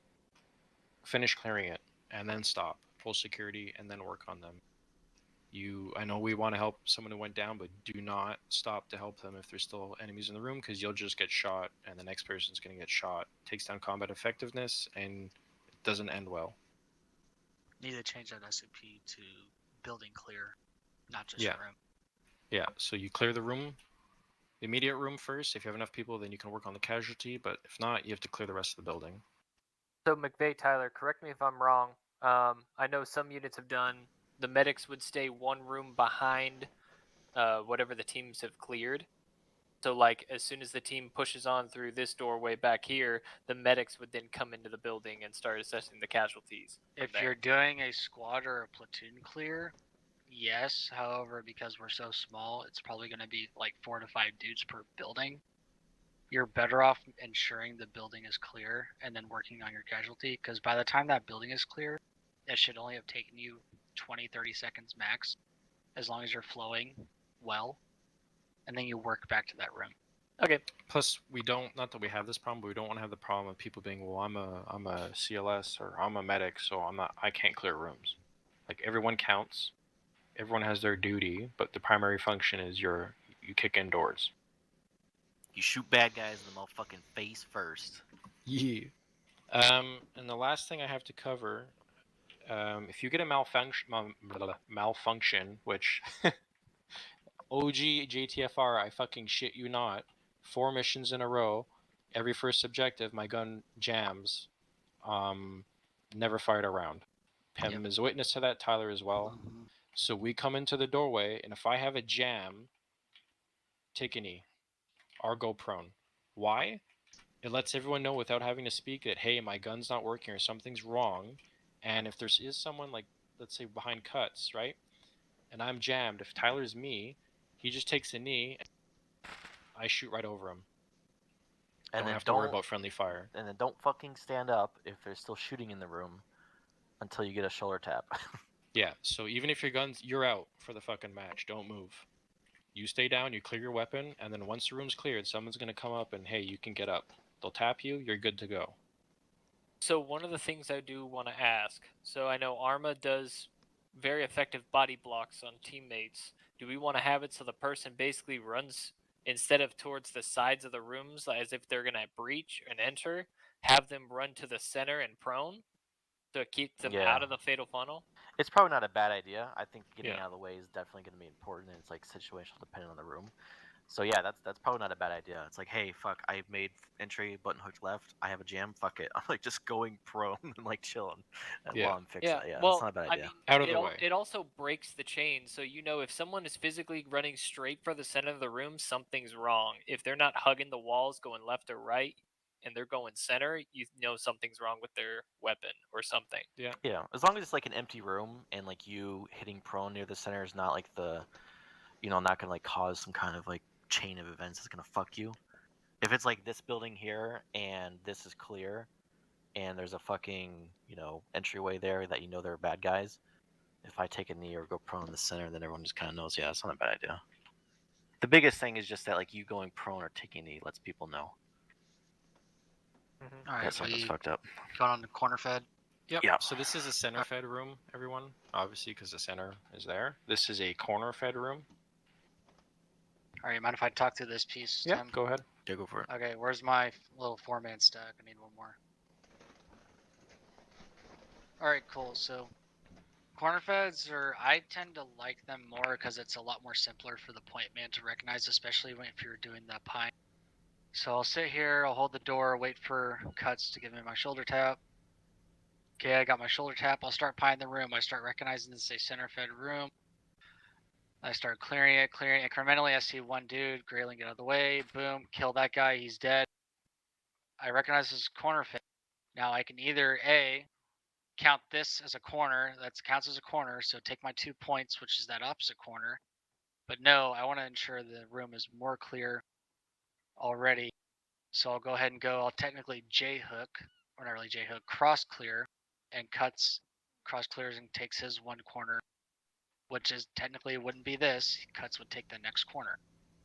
Finish clearing it, and then stop. Pull security, and then work on them. I know we want to help someone who went down, but do not stop to help them if there's still enemies in the room, because you'll just get shot, and the next person's going to get shot. Takes down combat effectiveness, and it doesn't end well. Need to change that SCP to building clear, not just Yeah. room. Yeah, so you clear the room, the immediate room first. If you have enough people, then you can work on the casualty, but if not, you have to clear the rest of the building. So McVeigh, Tyler, correct me if I'm wrong. I know some units have done, the medics would stay one room behind whatever the teams have cleared. So like as soon as the team pushes on through this doorway back here, the medics would then come into the building and start assessing the casualties. If you're doing a squad or a platoon clear, yes. However, because we're so small, it's probably going to be like 4 to 5 dudes per building. You're better off ensuring the building is clear and then working on your casualty, because by the time that building is clear, it should only have taken you 20-30 seconds max, as long as you're flowing well, and then you work back to that room. Okay. Plus, we don't, not that we have this problem, but we don't want to have the problem of people being, well, I'm a CLS or I'm a medic, so I can't clear rooms. Like, everyone counts. Everyone has their duty, but the primary function is you kick in doors. You shoot bad guys in the motherfucking face first. Yeah. And the last thing I have to cover, if you get a malfunction, which OG JTFR, I fucking shit you not, 4 missions in a row, every first objective, my gun jams, never fired a round. Pim is a witness to that, Tyler as well. So we come into the doorway, and if I have a jam, take a knee, or go prone. Why? It lets everyone know without having to speak that, hey, my gun's not working or something's wrong. And if there is someone, like, let's say behind cuts, right? And I'm jammed, if Tyler's me, he just takes a knee, and I shoot right over him. And don't then have to worry about friendly fire. And then don't fucking stand up if there's still shooting in the room until you get a shoulder tap. Yeah, so even if your gun's, you're out for the fucking match. Don't move. You stay down, you clear your weapon, and then once the room's cleared, someone's going to come up and, hey, you can get up. They'll tap you, you're good to go. So one of the things I do want to ask, so I know Arma does very effective body blocks on teammates. Do we want to have it so the person basically runs, instead of towards the sides of the rooms as if they're going to breach and enter, have them run to the center and prone to keep them out of the fatal funnel? It's probably not a bad idea. I think getting Yeah. out of the way is definitely going to be important, and it's like situational depending on the room. So yeah, that's probably not a bad idea. It's like, hey, fuck, I made entry, button hooked left. I have a jam. Fuck it. I'm like just going prone and like chilling while I'm fixing it. Yeah, well, that's not a bad idea. Out of the way. It also breaks the chain, so you know if someone is physically running straight for the center of the room, something's wrong. If they're not hugging the walls, going left or right, and they're going center, you know something's wrong with their weapon or something. Yeah. Yeah, as long as it's like an empty room and like you hitting prone near the center is not like not gonna like cause some kind of like chain of events that's gonna fuck you. If it's like this building here and this is clear and there's a fucking, entryway there that there are bad guys, if I take a knee or go prone in the center, then everyone just kind of knows, yeah, that's not a bad idea. The biggest thing is just that like you going prone or taking a knee lets people know. All right, That something's fucked up. Going on the corner fed. Yep. Yeah. So this is a center fed room, everyone. Obviously, because the center is there. This is a corner fed room. All right, mind if I talk through this piece, Yeah, Tim? go ahead. Yeah, go for it. Okay, where's my little 4-man stack? I need one more. All right, cool. So corner feds I tend to like them more because it's a lot more simpler for the point man to recognize, especially if you're doing the pine. So I'll sit here, I'll hold the door, wait for cuts to give me my shoulder tap. Okay, I got my shoulder tap. I'll start pieing the room. I start recognizing this is a center fed room. I start clearing it incrementally. I see one dude, Grayling, get out of the way. Boom, kill that guy. He's dead. I recognize this is corner fed. Now I can either A, count this as a corner. That counts as a corner. So take my 2 points, which is that opposite corner. But no, I want to ensure the room is more clear already. So I'll go ahead and go. I'll technically J-hook, or not really J-hook, cross clear, and cuts, cross clears and takes his one corner, which is technically wouldn't be this. Cuts would take the next corner.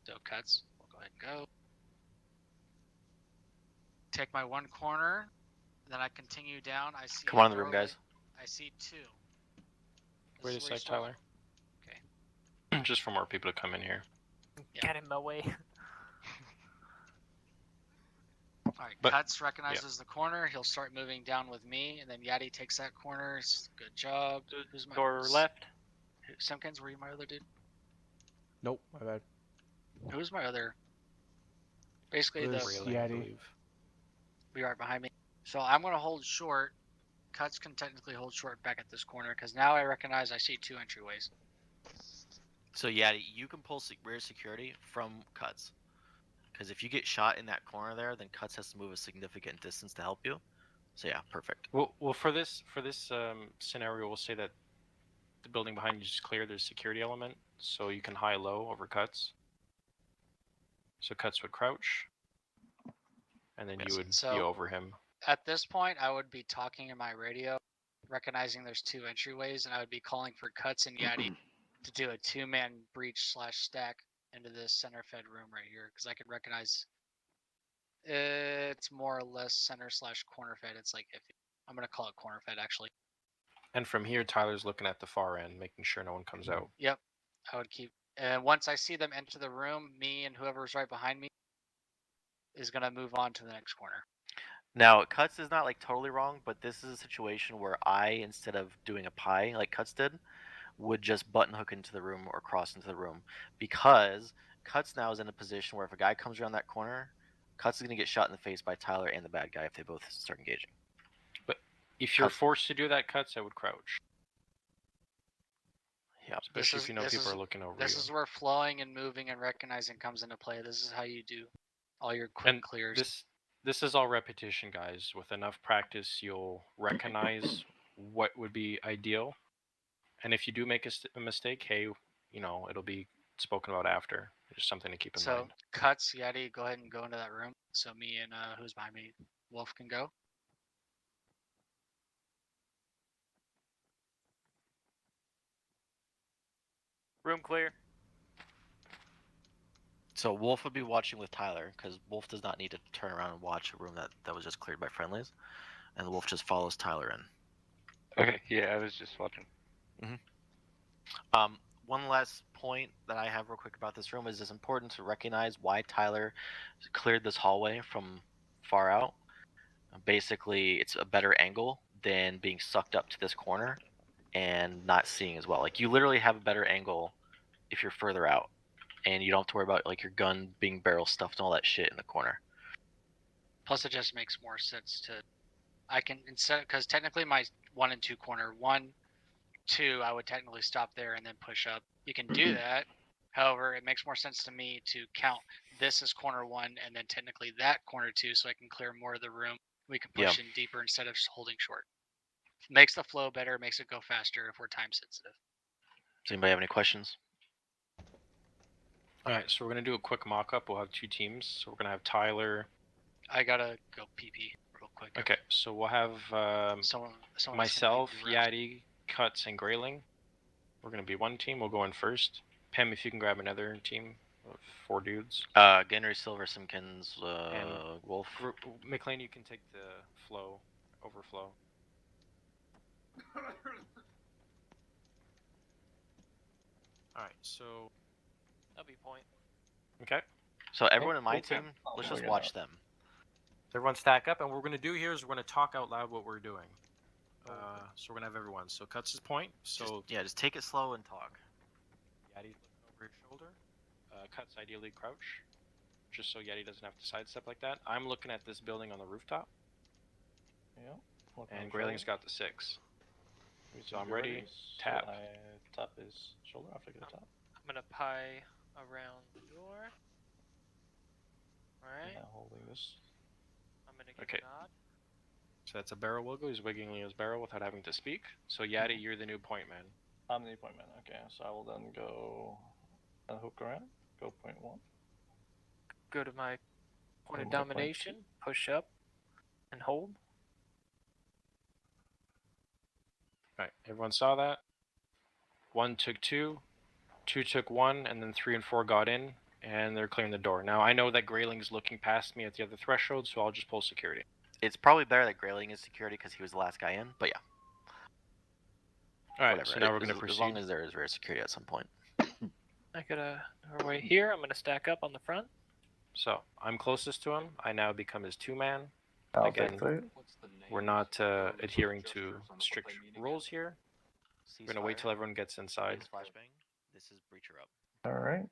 So cuts, we'll go ahead and go. Take my one corner, then I continue down. I see. Come on in the room, guys. I see two. Wait a This is where you sec, start. Tyler. Okay. Just for more people to come in here. Get in my way. Alright, But- Cuts recognizes the corner. He'll start moving down with me, and then Yadi takes that corner. Good job. Who's my Door left. Simpkins, were you my other dude? Nope, my bad. Who's my other? Basically, It the was Yeti. be right behind me. So I'm going to hold short. Cuts can technically hold short back at this corner, because now I recognize I see two entryways. So Yadi, you can pull rear security from Cuts. Because if you get shot in that corner there, then Cuts has to move a significant distance to help you. So yeah, perfect. Well, for this scenario, we'll say that the building behind you is clear. There's a security element, so you can high-low over Cuts. So Cuts would crouch, and then you would be over him. At this point, I would be talking in my radio, recognizing there's two entryways, and I would be calling for Cuts and Yadi to do a two-man breach / stack into this center fed room right here, because I can recognize it's more or less center / corner fed. It's like iffy. I'm gonna call it corner fed actually. And from here, Tyler's looking at the far end, making sure no one comes out. Yep, I would keep. And once I see them enter the room, me and whoever's right behind me is gonna move on to the next corner. Now, Cuts is not like totally wrong, but this is a situation where I, instead of doing a pie like Cuts did, would just button hook into the room or cross into the room, because Cuts now is in a position where if a guy comes around that corner, Cuts is going to get shot in the face by Tyler and the bad guy if they both start engaging. But if you're forced to do that, Cuts, I would crouch. Yeah, especially if you know people are looking over you. This is where flowing and moving and recognizing comes into play. This is how you do all your quick clears. This is all repetition, guys. With enough practice, you'll recognize what would be ideal. And if you do make a mistake, hey, you know, it'll be spoken about after. Just something to keep in mind. So, Cuts, Yeti, go ahead and go into that room. So me and who's behind me, Wolf, can go. Room clear. So Wolf would be watching with Tyler, because Wolf does not need to turn around and watch a room that was just cleared by friendlies. And Wolf just follows Tyler in. Okay, yeah, I was just watching. One last point that I have real quick about this room is it's important to recognize why Tyler cleared this hallway from far out. Basically, it's a better angle than being sucked up to this corner and not seeing as well. Like, you literally have a better angle if you're further out, and you don't have to worry about like your gun being barrel stuffed and all that shit in the corner. Plus, it just makes more sense to. I can instead because technically my 1 and 2 corner 1, 2, I would technically stop there and then push up. You can do that. However, it makes more sense to me to count this as corner 1 and then technically that corner 2, so I can clear more of the room. We can push in deeper instead of just holding short. Makes the flow better, makes it go faster if we're time sensitive. Does anybody have any questions? All right, so we're gonna do a quick mock-up. We'll have 2 teams. So we're gonna have Tyler. I gotta go PP real quick. Okay, so we'll have someone myself, Yadi, Cuts, and Grayling. We're gonna be one team. We'll go in first. Pem, if you can grab another team of 4 dudes. Genry, Silver, Simpkins, Wolf. McLean, you can take the overflow. Alright, so that'll be point. Okay. So everyone in my team, let's just watch them. Everyone stack up, and what we're going to do here is we're going to talk out loud what we're doing. So we're going to have everyone. So Cuts his point. So just take it slow and talk. Yadi's looking over his shoulder. Cuts ideally crouch, just so Yadi doesn't have to sidestep like that. I'm looking at this building on the rooftop. Yeah. And Grayling's got the 6. So I'm ready. Tap. So I tap his shoulder after I get a tap. I'm gonna pie around the door. Alright. Yeah, holding this. I'm gonna give a nod. So that's a barrel wiggle. He's wiggling his barrel without having to speak. So Yadi, you're the new point man. I'm the point man. Okay, so I will then go and hook around. Go point 1. Go to my Point of One more point. domination. Push up and hold. Right, everyone saw that. 1 took 2, 2 took 1, and then 3 and 4 got in, and they're clearing the door. Now I know that Grayling's looking past me at the other threshold, so I'll just pull security. It's probably better that Grayling is security because he was the last guy in, but yeah. Alright, Whatever. so now we're going to proceed. As long as there is rare security at some point. I gotta right here. I'm gonna stack up on the front. So I'm closest to him. I now become his 2-man. I'll Again, take 3. we're not adhering to strict rules here. We're going to wait till everyone gets inside. Flashbang. This is breacher up. Alright.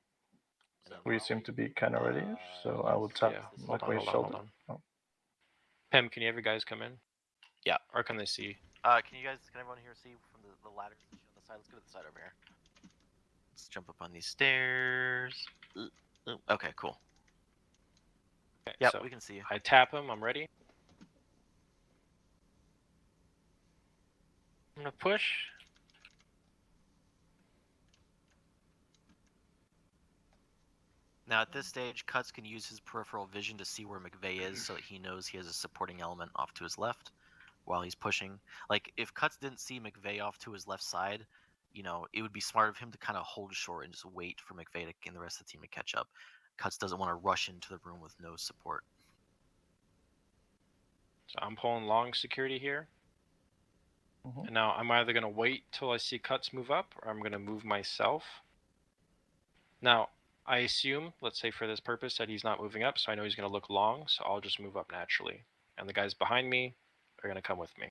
We seem to be kind of ready-ish, so I will tap McVay's shoulder. Oh. Pim, can you have your guys come in? Yeah. Or can they see? Can everyone here see from the ladder on the side? Let's go to the side over here. Let's jump up on these stairs. Okay, cool. Okay, Yeah, so we can see you. I tap him. I'm ready. I'm gonna push. Now at this stage, Cuts can use his peripheral vision to see where McVay is so that he knows he has a supporting element off to his left while he's pushing. Like, if Cuts didn't see McVay off to his left side, you know, it would be smart of him to kind of hold short and just wait for McVay and the rest of the team to catch up. Cuts doesn't want to rush into the room with no support. So I'm pulling long security here. And now I'm either going to wait till I see Cuts move up, or I'm going to move myself. Now, I assume, let's say for this purpose, that he's not moving up, so I know he's going to look long, so I'll just move up naturally. And the guys behind me are going to come with me.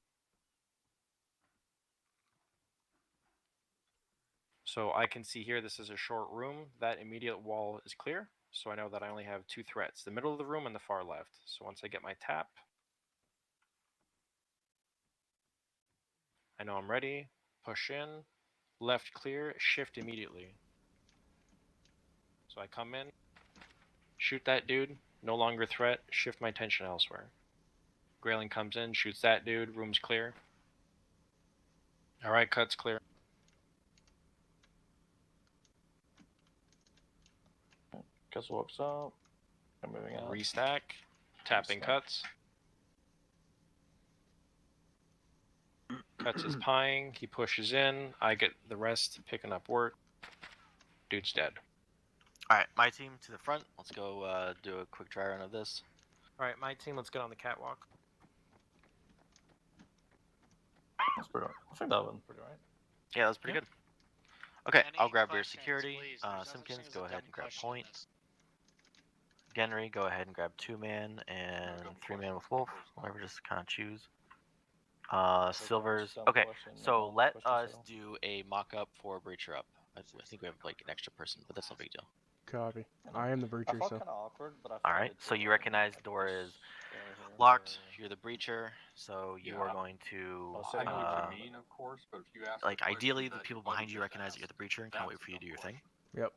So I can see here this is a short room. That immediate wall is clear, so I know that I only have 2 threats, the middle of the room and the far left. So once I get my tap, I know I'm ready. Push in, left clear, shift immediately. So I come in, shoot that dude, no longer a threat, shift my attention elsewhere. Grayling comes in, shoots that dude, room's clear. Alright, Cuts clear. Cuts walks up. I'm moving out. Restack, tapping Cuts. Cuts is pieing, he pushes in, I get the rest, picking up work. Dude's dead. Alright, my team to the front. Let's go do a quick dry run of this. Alright, my team, let's get on the catwalk. That's pretty right. I think that went pretty right. Yeah, that's pretty good. Okay, Any I'll grab your questions, security. please? There's no such Simpkins, thing as go a ahead dumb and grab question in point. this. Genry, go ahead and grab 2-man and 3-man with Wolf. Whatever, just kind of choose. Silvers. Okay, so let us do a mock-up for Breacher Up. I think we have like an extra person, but that's no big deal. Copy. I am the breacher, so. Alright, so you recognize the door is locked. You're the breacher, so you are going to. I know what you mean, of course, but if you ask like, a question ideally, the that people you behind you just recognize that you're the breacher and can't wait that's for you to do your thing. Yep.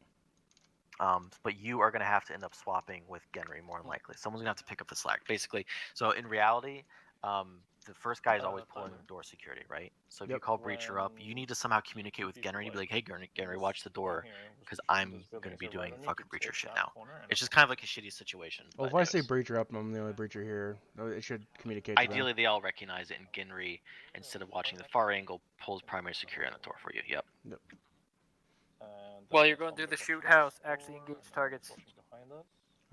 But you are going to have to end up swapping with Genry more than likely. Someone's going to have to pick up the slack, basically. So in reality, the first guy is always pulling door security, right? So if you call Breacher up, you need to somehow communicate with Genry to be like, hey, Genry, watch the door, because I'm going to be doing fucking Breacher shit now. It's just kind of like a shitty situation. Well, if I say breacher up and I'm the only breacher here, it should communicate to them. Ideally, they all recognize it, and Genry, instead of watching the far angle, pulls primary security on the door for you. Yep. While you're going through the shoot house, actually engage targets.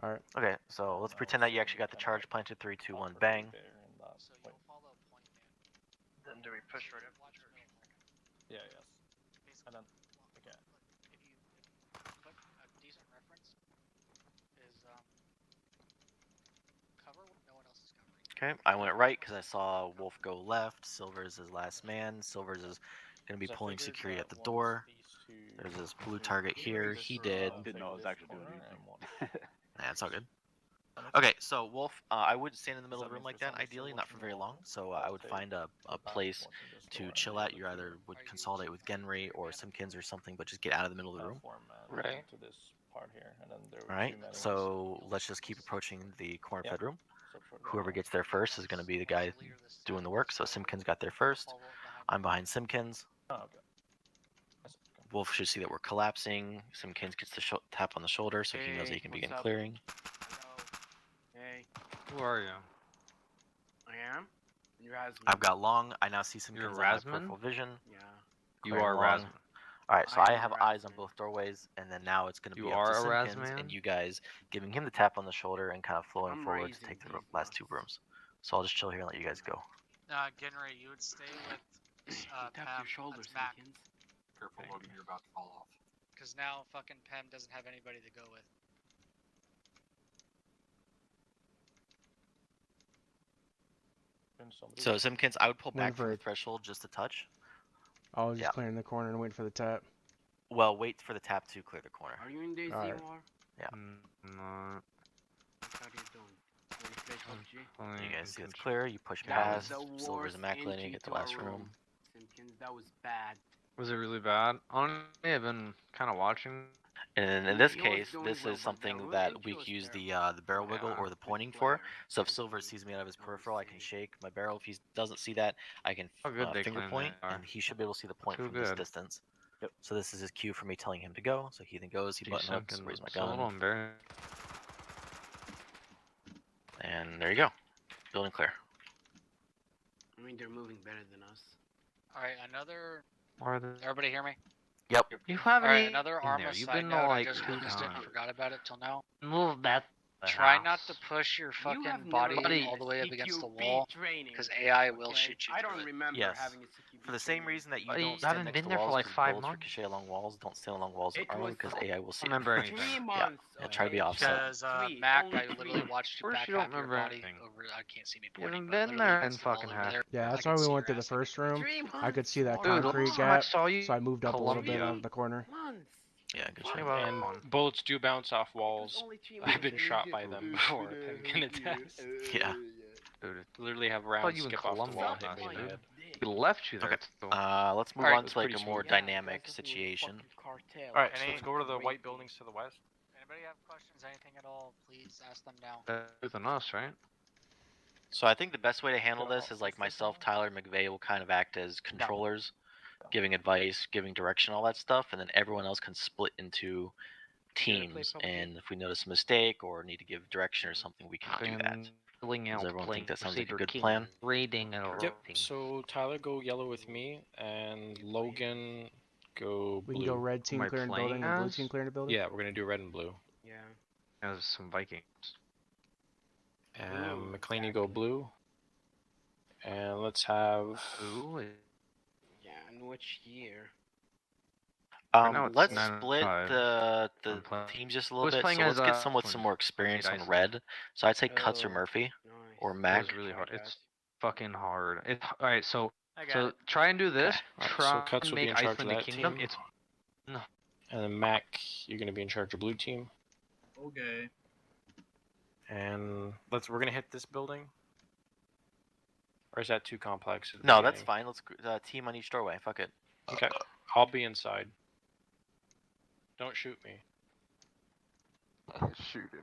Alright. Okay, so let's pretend that you actually got the charge planted. 3, 2, 1, bang. Then do we push right up? Yeah, yes. And then, okay. If you put a decent reference, is cover when no one else is covering. Okay, I went right because I saw Wolf go left. Silvers is last man. Silvers is going to be pulling security at the door. There's this blue target here. He did. Didn't know I was actually doing anything. Nah, it's all good. Okay, so Wolf, I wouldn't stand in the middle of the room like that, ideally, not for very long. So I would find a place to chill at. You either would consolidate with Genry or Simpkins or something, but just get out of the middle of the room. Right. Alright, so let's just keep approaching the corner bedroom. Whoever gets there first is going to be the guy doing the work. So Simpkins got there first. I'm behind Simpkins. Wolf should see that we're collapsing. Simpkins gets the tap on the shoulder, so he knows that he can begin clearing. Okay. Who are you? I am. You're Rasmus. I've got long. I now see some You're kids that have Rasmus? peripheral vision. Yeah. You Clearing are long. Rasmus. All right, so I I am have eyes on both doorways, and then now it's going to You be up are to a Simpkins Rasman? and you guys giving him the tap on the shoulder and kind of flowing I'm forward to raising take the these last two rooms. So I'll just chill here and let you guys go. Genry, you would stay with Tap Pam. your shoulders, That's Mac. Simpkins. Careful, Logan, you're about to fall off. Because now fucking Pam doesn't have anybody to go with. So Simpkins, I would pull Waiting back from for the it. threshold just a touch. I was just Yeah. clearing the corner and waiting for the tap. Well, wait for the tap to clear the corner. Are you in Daisy Alright. War? Yeah. Not. How are you doing? Wanna play PUBG? You guys see it's clear. You push That was past. the Silver's worst immaculate. You entry get the to our last room. Simpkins, that was bad. Was it really bad? Honestly, I've been kind of watching. And in this case, this is something that we can use the barrel wiggle or the pointing for. So if Silver sees me out of his peripheral, I can shake my barrel. If he doesn't see that, I can How good they finger claim point, they are. and he should be able to see the point Too from this good. distance. Yep. So this is his cue for me telling him to go. So he then goes, he button hooks, raise my It's a little gun, embarrassing. and there you go. Building clear. I mean, they're moving better than us. Alright, another. Are they? Everybody hear me? Yep. You haven't Alright, even another been Arma there. You've side been note. I like just 2 witnessed it and times. forgot about it till now. Move that. Try not to push your You have fucking never body been all the way up CQB against the wall, training, because AI will okay? shoot you. I through don't it. remember Yes. having a CQB For the same training. reason that you Buddy, don't you stand haven't next been to there for walls like because 5 bullets months. ricochet along walls, don't stand along walls It with Arma was because AI will see I don't it. remember anything. 3 Yeah, months. yeah, try to be okay? offset. Because Three, Mac, only I literally three. watched you Of course back you don't half your remember body anything. over. I can't see me You pointing, haven't but been literally there against in the wall fucking over half. there. Yeah, I that's can why we see went your to the ass like a first room. 3 months. I could see that Dude, concrete last time I gap, saw you, so I moved up a little bit Columbia. out of the corner. Months. Yeah, good Think shit. about And one. bullets do bounce off walls. Only 3 I've months been and you shot did- by them before. Pim can attest. Yeah. Dude, Literally have I thought rounds you in skip off the Columbia wall, last hit me in the dude. head. We left you there. Okay. So. Let's move Alright. on That's to like pretty a more smooth. dynamic that's what we situation. fucking cartel. Alright, That's so let's fucking go to the crazy. white buildings to the west. Anybody have questions, anything at all, please ask them now. Better than us, right? So I think the best way to handle this is like myself, Tyler, and McVeigh will kind of act as controllers, giving advice, giving direction, all that stuff, and then everyone else can split into teams. And if we notice a mistake or need to give direction or something, we can do that. Filling out Does everyone playing think that sounds like a Crusader good King, plan? Raiding and Yep. everything. So Tyler, go yellow with me, and Logan, go We blue. can go red team Am I clearing the playing building and blue as? team clearing the building. Yeah, we're gonna do red and blue. Yeah. As some Vikings. And McLean, you go blue. And let's have. Ooh, Yeah, in which year? now it's Let's 9-5. split the I'm playing- teams just a I little was bit. playing So let's as, get someone with when some more I experience played on Ice. red. So I'd say Cuts or Oh, Murphy nice. or It Mac. was really hard. Okay. It's fucking hard. It's alright. So I got so it. try and do this. Alright, Try so Cuts and will be make in charge of Iceland a that kingdom. team. It's And then Mac, you're gonna be in charge of blue team. Okay. And we're gonna hit this building. Or is that too complex? at the No, that's beginning? fine. Let's team on each doorway. Fuck it. Okay, I'll be inside. Don't shoot me. shoot him.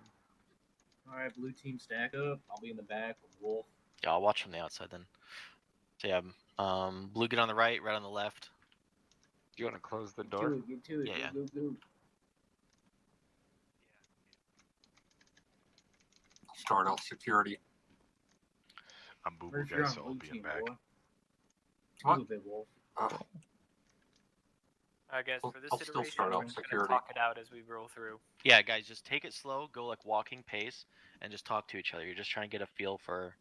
Alright, blue team stack up. I'll be in the back with Wolf. Yeah, I'll watch from the outside then. So yeah, blue get on the right, red on the left. You want to close the Get door? to it, get to it. Yeah, Go, go, go. Start out security. I'm Boo Boo Where's your guy, so I'll blue be in team, back. boy? What? Move it, Wolf. I guess for this I'll still iteration, start we're out just gonna security. talk it out as we roll through. Yeah, guys, just take it slow. Go like walking pace, and just talk to each other. You're just trying to get a feel for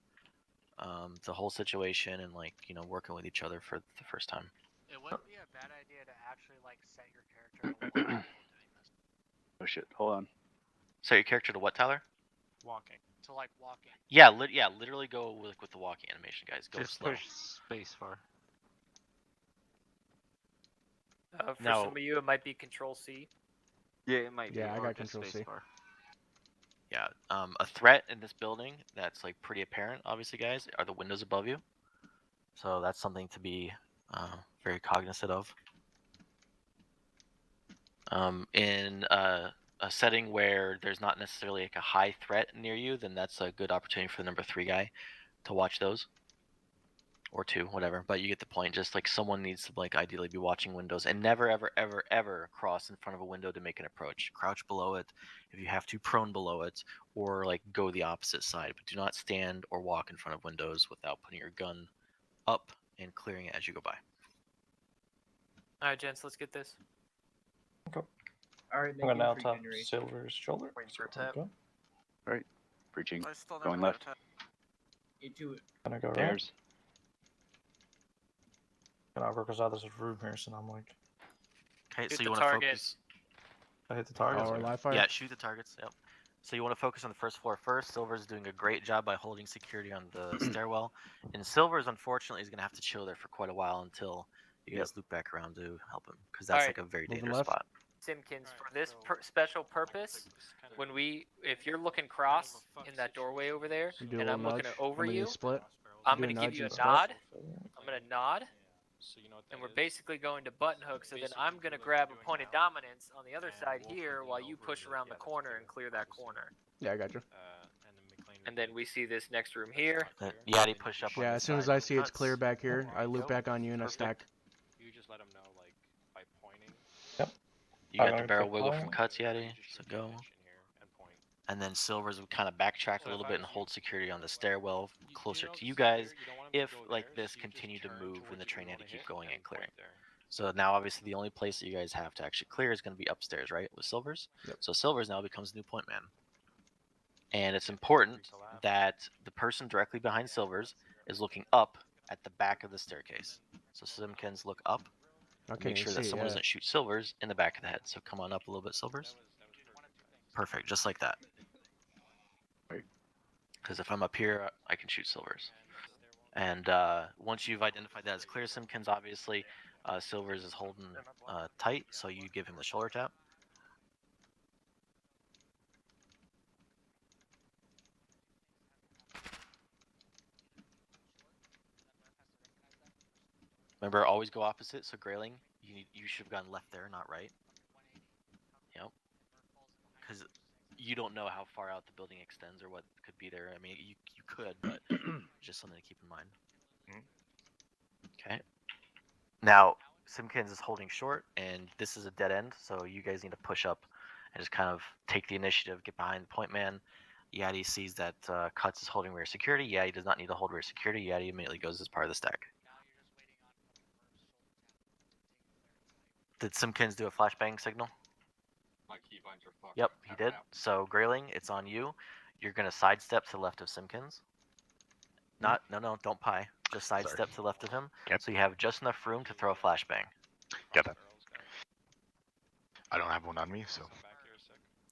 the whole situation and like working with each other for the first time. It wouldn't be a bad idea to actually like set your character to walk while doing this. Oh shit, hold on. So your character to what, Tyler? Walking. To like walking. Yeah, literally go with the walking animation, guys. Go Just slow. push space bar. For No. some of you, it might be Control C. Yeah, it might be. Yeah, I or got just Control space C. bar. Yeah, a threat in this building that's like pretty apparent, obviously, guys, are the windows above you. So that's something to be very cognizant of. In a setting where there's not necessarily like a high threat near you, then that's a good opportunity for the number 3 guy to watch those. or 2, whatever. But you get the point. Just like someone needs to like ideally be watching windows and never ever ever ever cross in front of a window to make an approach. Crouch below it if you have to, prone below it, or like go the opposite side. But do not stand or walk in front of windows without putting your gun up and clearing it as you go by. All right, gents, let's get this. All right, I'm gonna now tap Silver's shoulder. Waiting for a tap. All right, breaching. I still Going never left. got a tap. Into it. Gonna go right. Stairs. And I'll go because there's a room here, so I'm like. Okay, Shoot so you the want to target. focus. I hit the target. Or live fire. Yeah, shoot the targets. Yep. So you want to focus on the first floor first. Silver's doing a great job by holding security on the stairwell, and Silver's unfortunately is gonna have to chill there for quite a while until you guys loop back around to help him, because that's Alright. like a very Moving dangerous left. spot. Simkins, for this special purpose, if you're looking cross in that doorway over there, Do a and little I'm looking nudge. over I'm gonna you, use split. I'm Do a gonna give nudge you a and split. nod. I'm gonna nod, and we're basically going to Buttonhook. So then I'm gonna grab a point of dominance on the other side here, while you push around the corner and clear that corner. Yeah, I got you. And then we see this next room here. Yadi push up. On Yeah, this as soon as side. I see it's Cuts. clear back here, I loop back on you and I stack. You just let them know, like, by pointing. You got the Alright, barrel take wiggle fire. from Cuts, Yadi. So go. And then Silver's would kind of backtrack a little bit and hold security on the stairwell closer to you guys if like this continued to move and the train had to keep going and clearing. So now obviously the only place that you guys have to actually clear is going to be upstairs, right, with Silver's. Yep. So Silver's now becomes new point man. And it's important that the person directly behind Silver's is looking up at the back of the staircase. So Simkins, look up. Okay, Make sure that someone doesn't shoot Silver's in the back of the head. So come on up a little bit, Silver's. Perfect, just like that. Because if I'm up here, I can shoot Silver's. And once you've identified that as clear, Simkins, obviously, Silver's is holding tight, so you give him the shoulder tap. Remember, always go opposite. So Grayling, you should have gone left there, not right. Yep. Because you don't know how far out the building extends or what could be there. I mean, you could, but just something to keep in mind. Okay. Now, Simkins is holding short, and this is a dead end, so you guys need to push up and just kind of take the initiative, get behind the point man. Yadi sees that Cuts is holding rear security. Yadi does not need to hold rear security. Yadi immediately goes as part of the stack. Did Simkins do a flashbang signal? My keybinds are fucked. Yep, he did. So Grayling, it's on you. You're gonna sidestep to the left of Simkins. No, don't pie. Just sidestep to the left of him. Yep. So you have just enough room to throw a flashbang. Got that. I don't have one on me, so.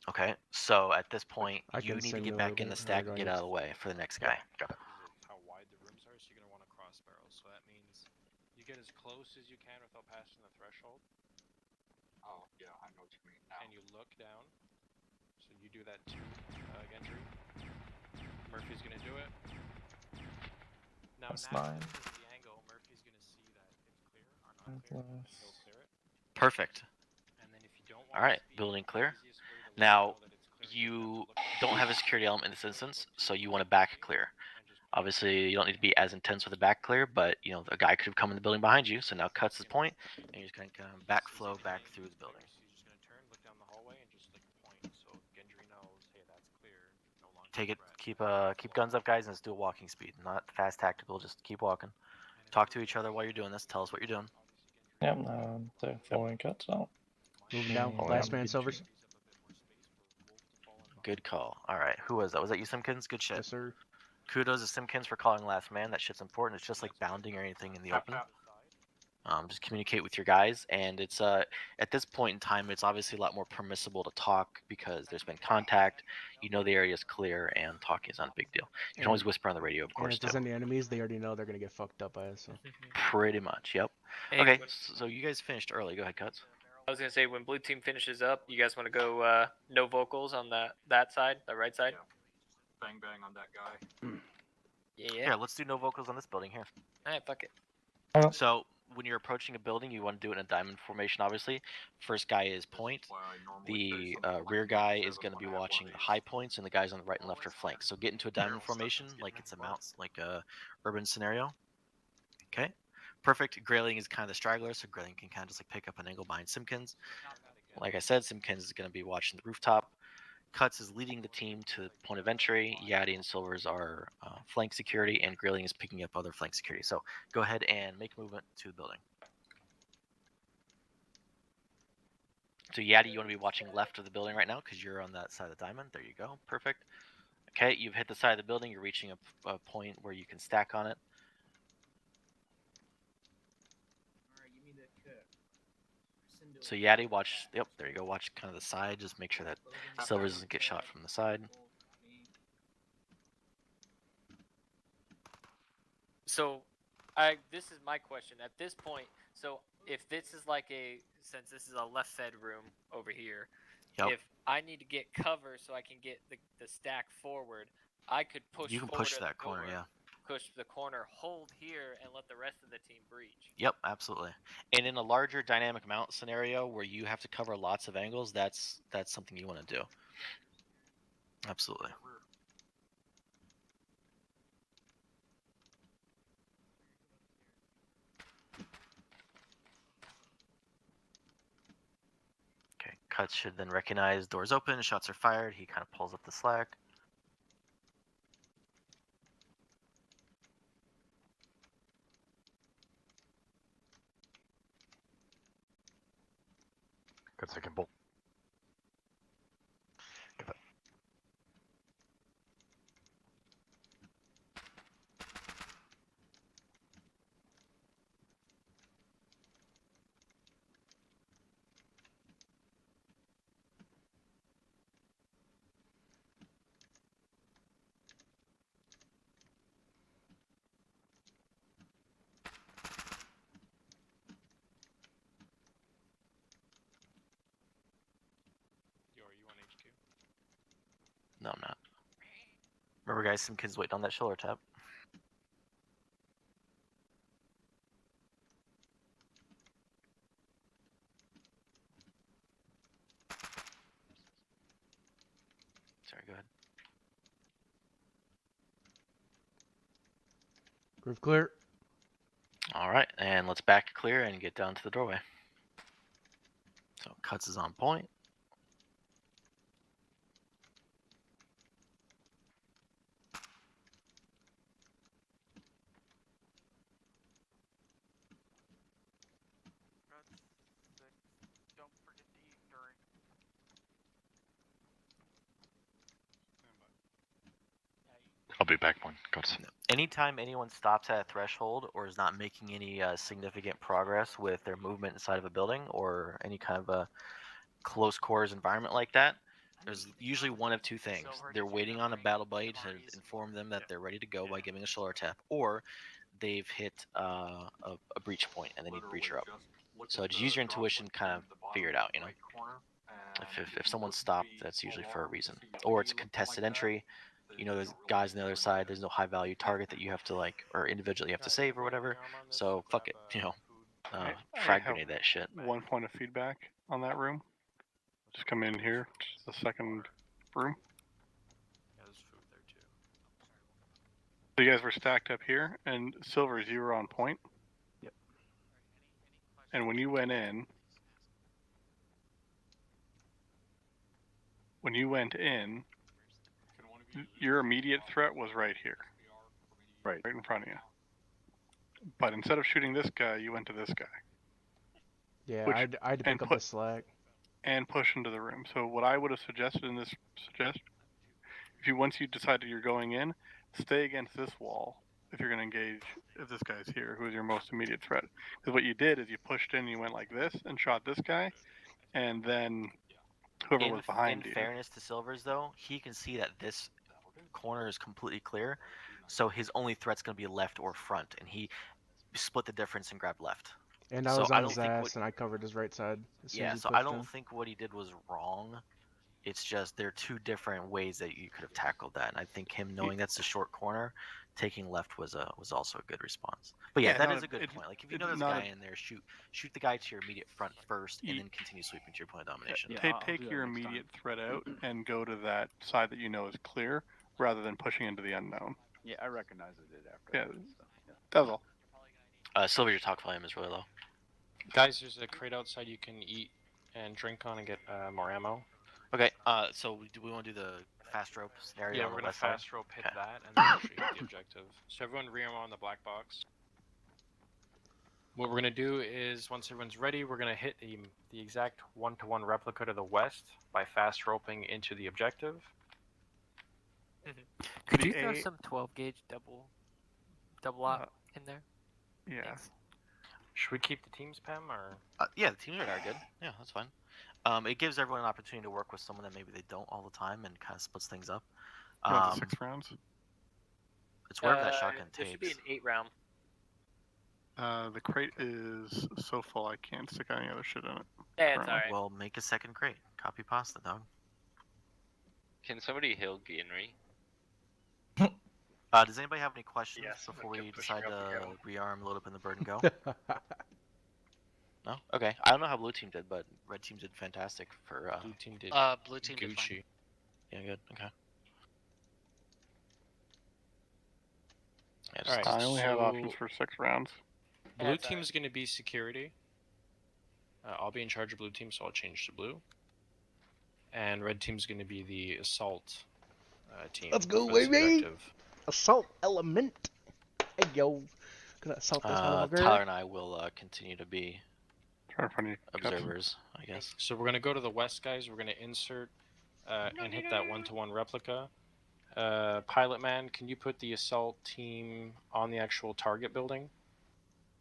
Okay, so at this point, I you can need to signal get back it in the how stack we're and get going out of the way for the next guy. Got it. How wide the rooms are, so you're gonna want to cross barrels. So that means you get as close as you can without passing the threshold. Oh, yeah, I know what you mean now. And you look down. So you do that to Gendry. Murphy's gonna do it. Now, That's naturally, 9. because of the angle, Murphy's gonna see that it's clear or not clear. He'll clear it. Perfect. And then if you don't All right, building clear. Now, you don't have a security element in this instance, so you want to back clear. Obviously, you don't need to be as intense with a back clear, but you know a guy could have come in the building behind you, so now Cuts his point, and you're just gonna kind of backflow back through the building. So you're just gonna turn, look down the hallway, and just like point, so Gendry knows, hey, that's clear. No longer Take it. Keep guns up, guys, and let's do a walking speed, not fast tactical. Just keep walking. Talk to each other while you're doing this. Tell us what you're doing. Yep, they're following Cuts out. Moving down. Last man, Silvers. Good call. All right, who was that? Was that you, Simkins? Good shit. Yes, sir. Kudos to Simkins for calling last man. That shit's important. It's just like bounding or anything in the open. Just communicate with your guys, and it's at this point in time, it's obviously a lot more permissible to talk because there's been contact. You know the area is clear, and talking is not a big deal. You can always whisper on the radio, of And course. if there's any enemies, they already know they're gonna get fucked up by us. So. Pretty much. Yep. Hey, Okay, so you guys finished early. Go ahead, Cuts. I was gonna say when blue team finishes up, you guys want to go no vocals on that side, the right side. Bang bang on that guy. Yeah. Here, let's do no vocals on this building here. Alright, fuck it. So when you're approaching a building, you want to do it in a diamond formation, obviously. First guy is point. The rear guy is going to be watching the high points, and the guys on the right and left are flanks. So get into a diamond formation, like it's a mounts, like a urban scenario. Okay, perfect. Grayling is kind of the straggler, so Grayling can kind of just like pick up an angle behind Simpkins. Like I said, Simpkins is going to be watching the rooftop. Cuts is leading the team to point of entry. Yadi and Silvers are flank security, and Grayling is picking up other flank security. So go ahead and make a movement to the building. So Yadi, you want to be watching left of the building right now because you're on that side of the diamond. There you go. Perfect. Okay, you've hit the side of the building. You're reaching a point where you can stack on it. So Yadi, watch. Yep, there you go. Watch kind of the side. Just make sure that Silvers doesn't get shot from the side. So, this is my question at this point. So, if this is like since this is a left fed room over here, if I need to get cover so I can get the stack forward, I could push. You can forward push at that the corner, door, yeah. Push the corner, hold here, and let the rest of the team breach. Yep, absolutely. And in a larger dynamic mount scenario where you have to cover lots of angles, that's something you want to do. Absolutely. Okay, Cuts should then recognize doors open, shots are fired. He kind of pulls up the slack. Good second bolt. No, I'm not. Remember, guys, some kids waiting on that shoulder tap. Sorry, go ahead. Roof clear. All right, and let's back clear and get down to the doorway. So Cuts is on point. Don't forget to eat during. I'll be back one. Got it. Anytime anyone stops at a threshold or is not making any significant progress with their movement inside of a building or any kind of a close quarters environment like that, there's usually one of two things. They're waiting on a battle buddy to inform them that they're ready to go by giving a shoulder tap, or they've hit a breach point and they need to breach her up. So just use your intuition, kind of figure it out, you know. If someone's stopped, that's usually for a reason. Or it's a contested entry. You know, there's guys on the other side. There's no high value target that you have to or individually you have to save or whatever. So fuck it, you know, frag grenade that shit. 1 point of feedback on that room. Just come in here, the second room. Yeah, there's food there too. So you guys were stacked up here, and Silvers, you were on point. Yep. And when you went in, your immediate threat was right here. Right in front of you. But instead of shooting this guy, you went to this guy. Yeah, I had to pick up the slack. And push into the room. So what I would have suggested in this once you decided you're going in, stay against this wall if you're going to engage, if this guy's here, who is your most immediate threat. Because what you did is you pushed in, you went like this, and shot this guy, and then whoever was behind you. In fairness to Silvers, though, he can see that this corner is completely clear, so his only threat's going to be left or front, and he split the difference and grabbed left. And I was on his ass, and I covered his right side. Yeah, so I don't think what he did was wrong. It's just there are two different ways that you could have tackled that, and I think him knowing that's a short corner, taking left was also a good response. But yeah, that is a good point. Like if you know there's a guy in there, shoot the guy to your immediate front first, and then continue sweeping to your point of domination. Take your immediate threat out and go to that side that you know is clear, rather than pushing into the unknown. Yeah, I recognize I did after. Yeah, that, so, yeah. that was all. Silver, your talk volume is really low. Guys, there's a crate outside you can eat and drink on and get more ammo. Okay, so do we want to do the fast rope scenario? Yeah, on we're the gonna west side? fast rope hit that and then actually hit the objective. So everyone re-ammo on the black box. What we're gonna do is once everyone's ready, we're gonna hit the exact 1-to-1 replica to the west by fast roping into the objective. Could you throw some 12 gauge double op in there? Yeah. Thanks. Should we keep the teams, Pam, or? Yeah, the teams are good. Yeah, that's fine. It gives everyone an opportunity to work with someone that maybe they don't all the time and kind of splits things up. The 6 rounds? It's wherever that shotgun There takes. should be an 8 round. The crate is so full I can't stick any other shit in it. Yeah, it's currently. alright. Well, make a second crate. Copy pasta, dog. Can somebody heal Geenry? Does anybody have any questions before we decide to rearm, load up in the bird and go? No? Okay. I don't know how blue team did, but red team did fantastic for Blue team did Blue team did fine. Gucci. Yeah, good. Okay. Yeah, Alright, I only have so options for 6 rounds. Blue team's gonna be security. I'll be in charge of blue team, so I'll change to blue. And red team's gonna be the assault team. Let's go, for this baby! objective. Assault element. Hey yo, gonna assault this motherfucker. Tyler and I will continue to be Try to find you observers, I guess. So we're gonna go to the west, guys. We're gonna insert and hit that 1-to-1 replica. Pilot man, can you put the assault team on the actual target building?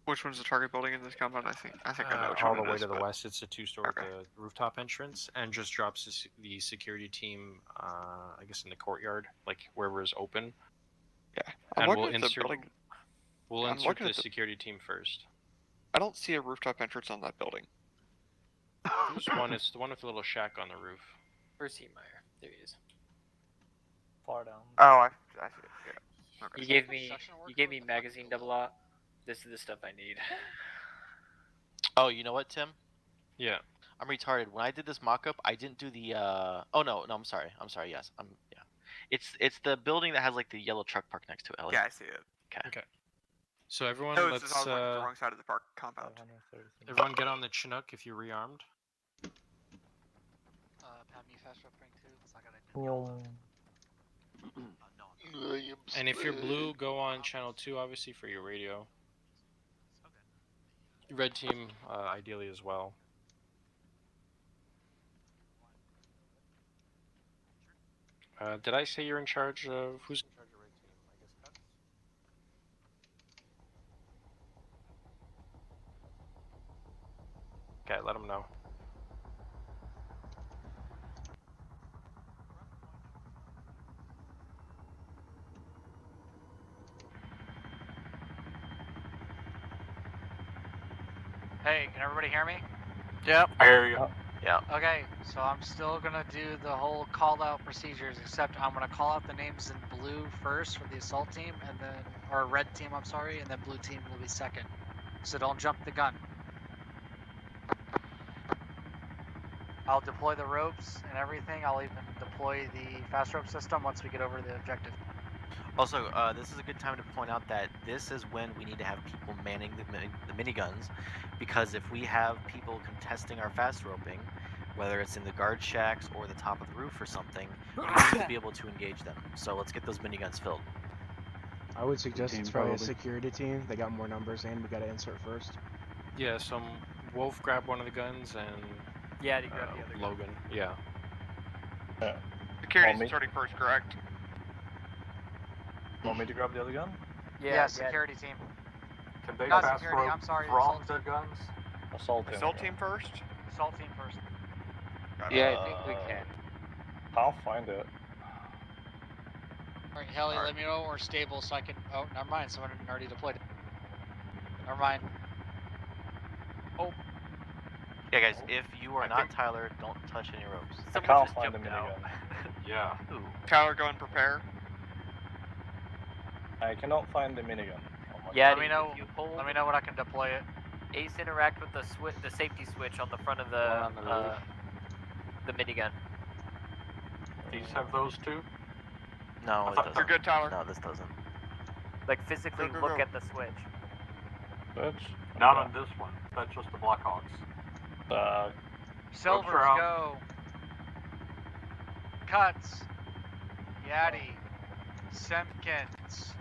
Which one's the target building in this compound? I think I know which all one the it way is, to the but- west. It's a 2-story with a rooftop entrance, and just drops the security team, I guess, in the courtyard, like wherever is open. Yeah, And I'm we'll looking at the insert. building. We'll I'm insert looking the at the- security team first. I don't see a rooftop entrance on that building. There's one. It's the one with the little shack on the roof. Where's Heemeyer? There he is. Far down. Oh, I see it. Yeah. Okay. You gave me magazine double op. This is the stuff I need. Oh, you know what, Tim? Yeah. I'm retarded. When I did this mock-up, I didn't do the. Oh no, I'm sorry. Yes, yeah. It's the building that has like the yellow truck park next to it. Ellie. Yeah, I see it. Okay. So everyone, No, it's let's just I was looking at the wrong side of the park compound. everyone get on the Chinook if you're rearmed. Pam, you fast roping too? It's not gonna And if you're blue, go on channel 2, obviously, for your radio. Red team, ideally as well. Did I say you're in charge of who's in charge of red team? I guess Cuts. Okay, let them know. Hey, can everybody hear me? Yep. I hear you. Yeah. Okay, so I'm still gonna do the whole call out procedures, except I'm gonna call out the names in blue first for the assault team, and then, or red team, I'm sorry, and then blue team will be second. So don't jump the gun. I'll deploy the ropes and everything. I'll even deploy the fast rope system once we get over the objective. Also, this is a good time to point out that this is when we need to have people manning the miniguns, because if we have people contesting our fast roping, whether it's in the guard shacks or the top of the roof or something, we need to be able to engage them. So let's get those miniguns filled. I would suggest Team it's probably a probably. security team. They got more numbers and we gotta insert first. Yeah, so Wolf grab one of the guns and Yeah, to grab the other gun. Logan. Yeah. Security's me. inserting first, correct? Want me to grab the other gun? Yeah, security team. Can they Not fast security, rope I'm sorry, from assault the guns? Assault team. Assault team first? Assault team first. Yeah, I think we can. I'll find it. Alright, Helly, let me know when we're stable so I can. Oh, never mind. Someone already deployed it. Never mind. Oh. Yeah, guys, if you are I not think- Tyler, don't touch any ropes. I Someone can't just find the jumped out. minigun. Yeah. Ooh. Tyler, go and prepare. I cannot find the minigun. Oh my Yeah, Let me know. if you hold Let me know when I can deploy it. Ace interact with the safety switch on the front of the One on the roof. the minigun. These have those two? No, it doesn't. You're good, Tyler. No, this doesn't. Like physically Go, look go. at the switch. Fetch. Not on this one. That's just the Blackhawks. Silvers, out. go. Cuts. Yaddy. Simpkins.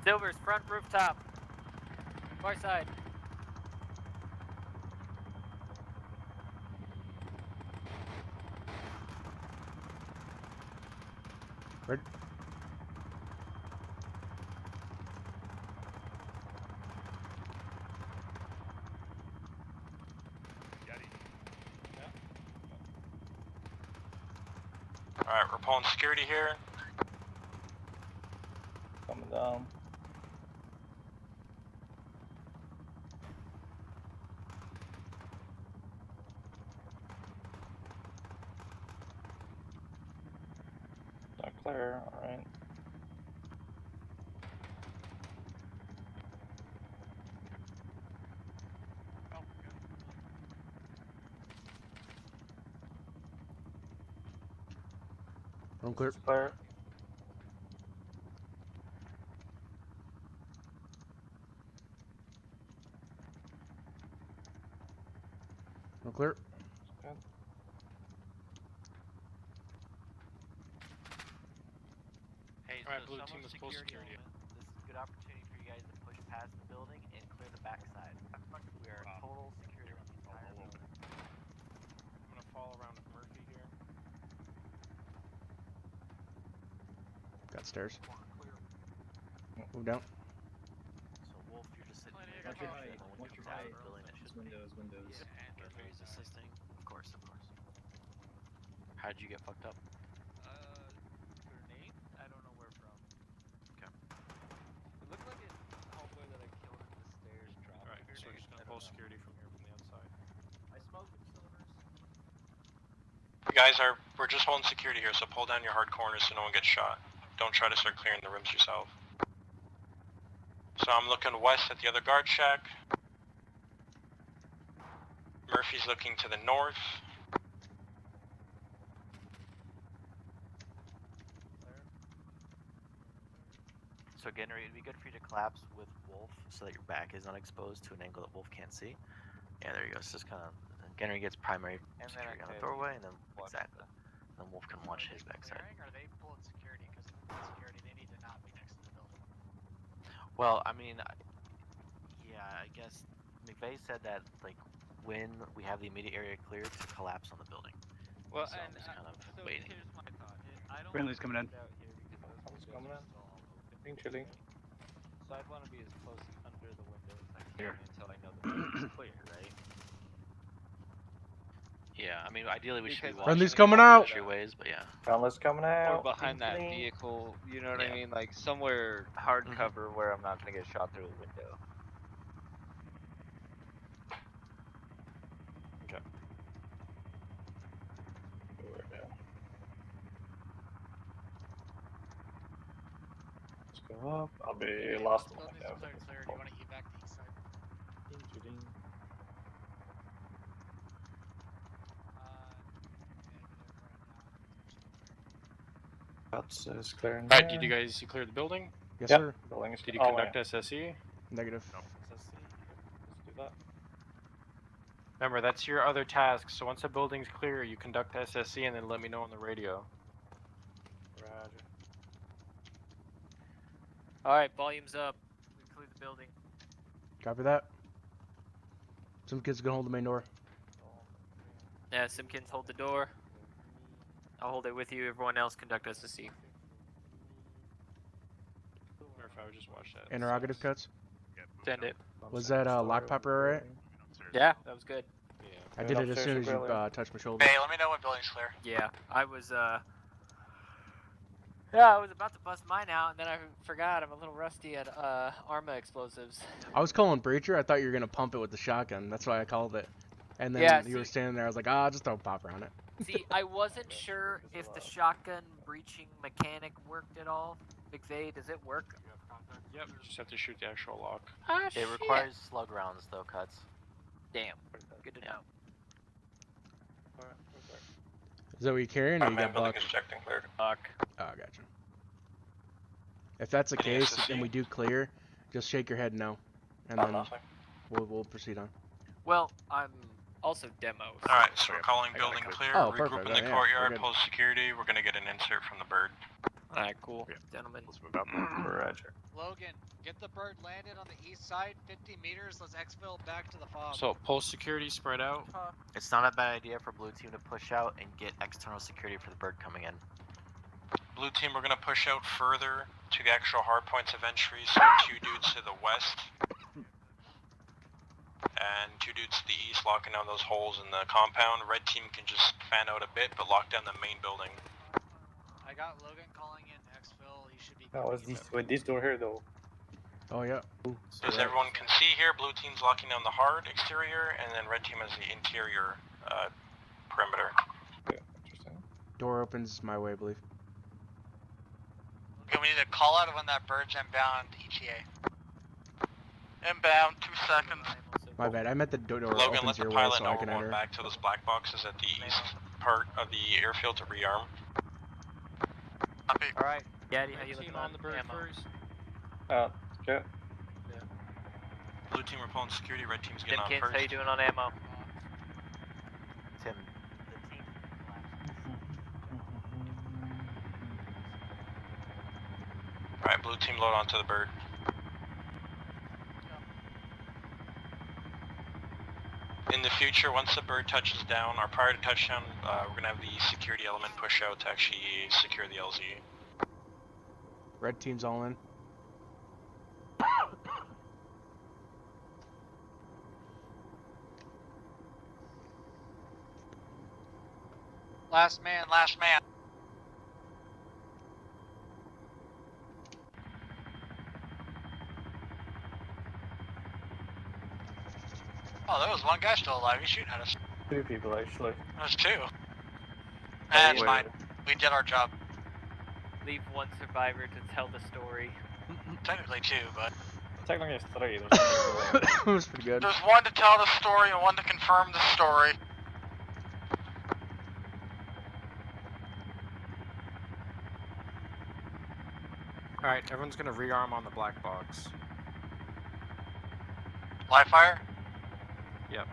Silvers, front rooftop. Far side. Red. Alright, we're pulling security here. Coming down. Not clear, alright. Room clear. Clear. Room clear. Good. Hey, Alright, so blue someone team is full security. element. This is a good opportunity for you guys to push past the building and clear the backside. We are total security around the entire building. I'm gonna fall around with Murphy here. Got stairs. Move down. So Wolf, you're just sitting here. Watch your height. When Watch you your get out height. of the building, that should Windows, windows. Yeah, Murphy's assisting. Of course, of course. How'd you get fucked up? Grenade? I don't know where from. Okay. It looked like it homeboy that I killed in the stairs dropped. Alright, so we're just gonna pull security from here from the outside. I smoked him, Silvers. We're just holding security here, so pull down your hard corners so no one gets shot. Don't try to start clearing the rooms yourself. So I'm looking west at the other guard shack. Murphy's looking to the north. So again, it'd be good for you to collapse with Wolf so that your back is not exposed to an angle that Wolf can't see. Yeah, there you go. It's just kind of Genry gets primary And then security on the activity. doorway, and then exactly. Then Wolf can watch his backside. Clearing, or are they pulling security? Because if they're pulling security, they need to not be next to the building. Well, I mean, yeah, I guess McVeigh said that like when we have the immediate area cleared to collapse on the building. Well, So I'm and just kind of so waiting. here's my thought. I don't Friendly's want to coming in. get out here because those Someone's windows coming are in. still all open. Being chilly. So I'd want to be as close under the window as I can Here. until I know the building's clear, right? Yeah, I mean, ideally we should be Because watching Friendly's coming out. entryways, but yeah. Gunless coming out. Or behind that Being chilly. vehicle, you know what I Yeah. mean? Like somewhere hard Mhm. cover where I'm not gonna get shot through a window. Okay. Let's go up. I'll be last one. Building's clear. Do you want to evac the east side? Cuts is clearing. Alright, did you guys clear the building? Yes, Yep. sir. Building is Did you oh, conduct yeah. SSE? Negative. Let's do that. Remember, that's your other task, so once the building's clear, you conduct SSE and then let me know on the radio. Roger. Alright, volume's up. We cleared the building. Copy that. Some kids gonna hold the main door. Yeah, Simpkins, hold the door. I'll hold it with you. Everyone else conduct SSE. Murph, I would just watch that. Interrogative cuts. Send it. Was that lock popper alright? Yeah, that was good. Yeah. I did it as soon as you touched my shoulder. Hey, let me know when building's clear. Yeah, I was yeah, I was about to bust mine out, and then I forgot I'm a little rusty at Arma explosives. I was calling Breacher. I thought you were gonna pump it with the shotgun. That's why I called it. And then Yeah, you were see- standing there. I was like, ah, just throw a popper on it. See, I wasn't sure if the shotgun breaching mechanic worked at all. McVeigh, does it work? Yep, you just have to shoot the actual lock. Ah, It requires slug rounds though, Cuts. Damn. Good to know. Is that what you're carrying, or you got building Buck? is checked and cleared. Buck. Oh, gotcha. If that's the Any case, SSE? and we do clear, just shake your head no, and then Nothing. we'll proceed on. Well, I'm also demo. So Alright, so we're I calling gotta building go. clear, Oh, regroup perfect. in the Yeah, courtyard, we're good. post security, we're gonna get an insert from the bird. Alright, cool. Gentlemen. Let's move out. Roger. Logan, get the bird landed on the east side, 50 meters. Let's exfil back to the fob. So post security spread out. It's not a bad idea for blue team to push out and get external security for the bird coming in. Blue team, we're gonna push out further to the actual hard points of entry, so 2 dudes to the west. And 2 dudes to the east, locking down those holes in the compound. Red team can just fan out a bit, but lock down the main building. I got Logan calling in exfil. He should be. Oh, with this door here though. Oh yeah. Ooh. As everyone can see here, blue team's locking down the hard exterior, and then red team has the interior perimeter. Yeah, interesting. Door opens my way, I believe. Okay, we need a call out of when that bird's inbound ETA. Inbound, 2 seconds. My bad. I meant the door Logan, opens let the your way pilot so know I we're can going enter. back to those black boxes at the east part of the airfield to rearm. Alright. Yaddy, how you Team looking on the bird ammo? first. Okay. Blue team, we're pulling security, red team's getting on Dimkins, first. how you doing on ammo? Tim. Alright, blue team load onto the bird. In the future, once the bird touches down, or prior to touchdown, we're gonna have the security element push out to actually secure the LZ. Red team's all in. Last man, last man. Oh, there was one guy still alive. He's shooting at us. 2 people actually. There's 2. That's fine. We did our job. Leave one survivor to tell the story. Technically 2, but Technically it's 3. That was pretty good. there's one to tell the story and one to confirm the story. Alright, everyone's gonna rearm on the black box. Live fire? Yep.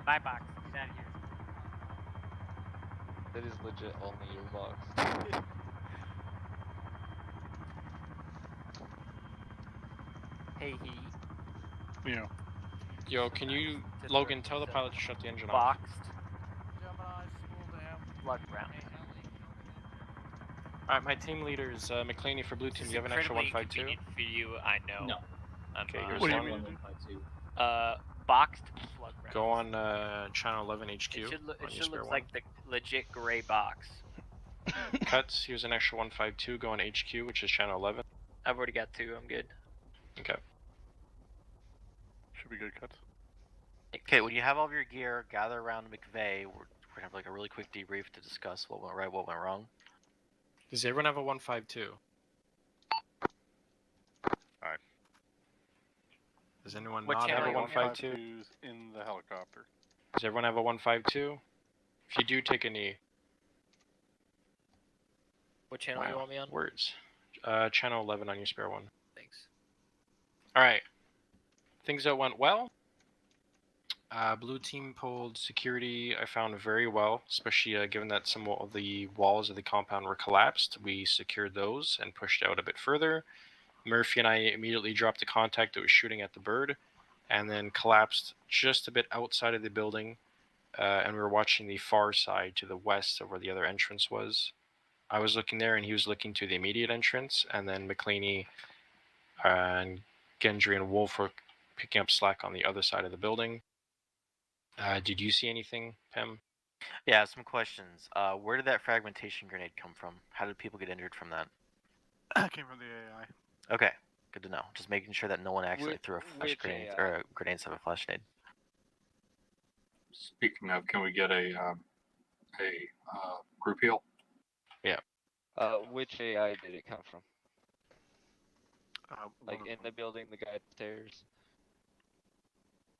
Bye box. Get out of here. That is legit only your box. Hey he. Yeah. Yo, can you, Logan, tell the pilot to shut the engine off. Boxed. Blood round. Alright, my team leader is McClaney for blue team. This Do you is have an extra incredibly 152? inconvenient for you, I know. No. Okay, fine. here's What do you one. mean? Boxed blood round. Go on channel 11 HQ. It should, on your it should spare look one. like the legit gray box. Cuts, here's an extra 152. Go on HQ, which is channel 11. I've already got 2. I'm good. Okay. Should be good cuts. Okay, when you have all of your gear, gather around McVeigh. We're gonna have like a really quick debrief to discuss what went right, what went wrong. Does everyone have a 152? Alright. Does anyone What not have channel a you on? 152? 152's in the helicopter. Does everyone have a 152? If you do, take a knee. What channel you Wow, want me on? words. Channel 11 on your spare one. Thanks. Alright. Things that went well. Blue team pulled security, I found very well, especially given that some of the walls of the compound were collapsed. We secured those and pushed out a bit further. Murphy and I immediately dropped the contact that was shooting at the bird, and then collapsed just a bit outside of the building, and we were watching the far side to the west of where the other entrance was. I was looking there, and he was looking to the immediate entrance, and then McClaney and Gendry and Wolf were picking up slack on the other side of the building. Did you see anything, Pim? Yeah, some questions. Where did that fragmentation grenade come from? How did people get injured from that? Came from the AI. Okay, good to know. Just making sure that no one actually threw a flash which grenade AI? or a grenade of a flash grenade. Speaking of, can we get a a group heal. Yeah. Which AI did it come from? Like one in of the building, the guy upstairs.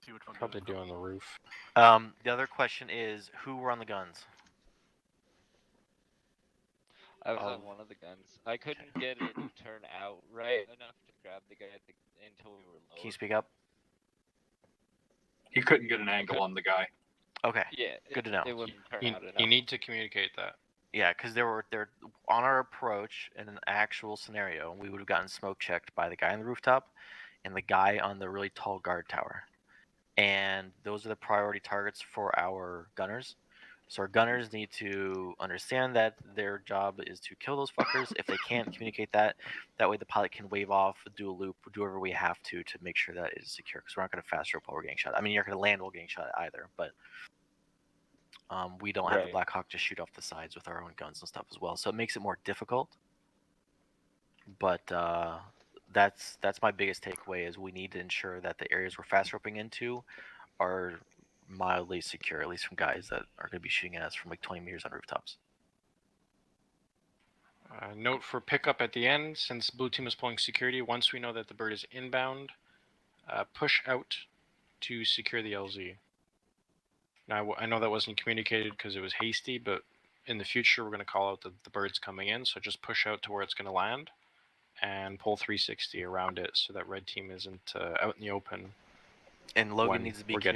See which one Probably doing the roof. The other question is, who were on the guns? I was on one of the guns. I couldn't get it to turn out right enough to grab the guy until we were low. Can you speak up? He couldn't get an angle on the guy. Okay. Yeah. Good to know. It wouldn't turn out enough. You need to communicate that. Yeah, because there on our approach in an actual scenario, we would have gotten smoke checked by the guy on the rooftop and the guy on the really tall guard tower, and those are the priority targets for our gunners. So our gunners need to understand that their job is to kill those fuckers. If they can't communicate that way the pilot can wave off, do a loop, do whatever we have to make sure that it is secure. Because we're not going to fast rope while we're getting shot. I mean, you're not going to land while getting shot either, but we don't have the Black Hawk to shoot off the sides with our own guns and stuff as well. So it makes it more difficult. But that's my biggest takeaway is we need to ensure that the areas we're fast roping into are mildly secure, at least from guys that are going to be shooting at us from like 20 meters on rooftops. Note for pickup at the end, since blue team is pulling security, once we know that the bird is inbound, push out to secure the LZ. Now, I know that wasn't communicated because it was hasty, but in the future we're going to call out that the bird's coming in, so just push out to where it's going to land and pull 360 around it so that red team isn't out in the open. And Logan needs to be we're getting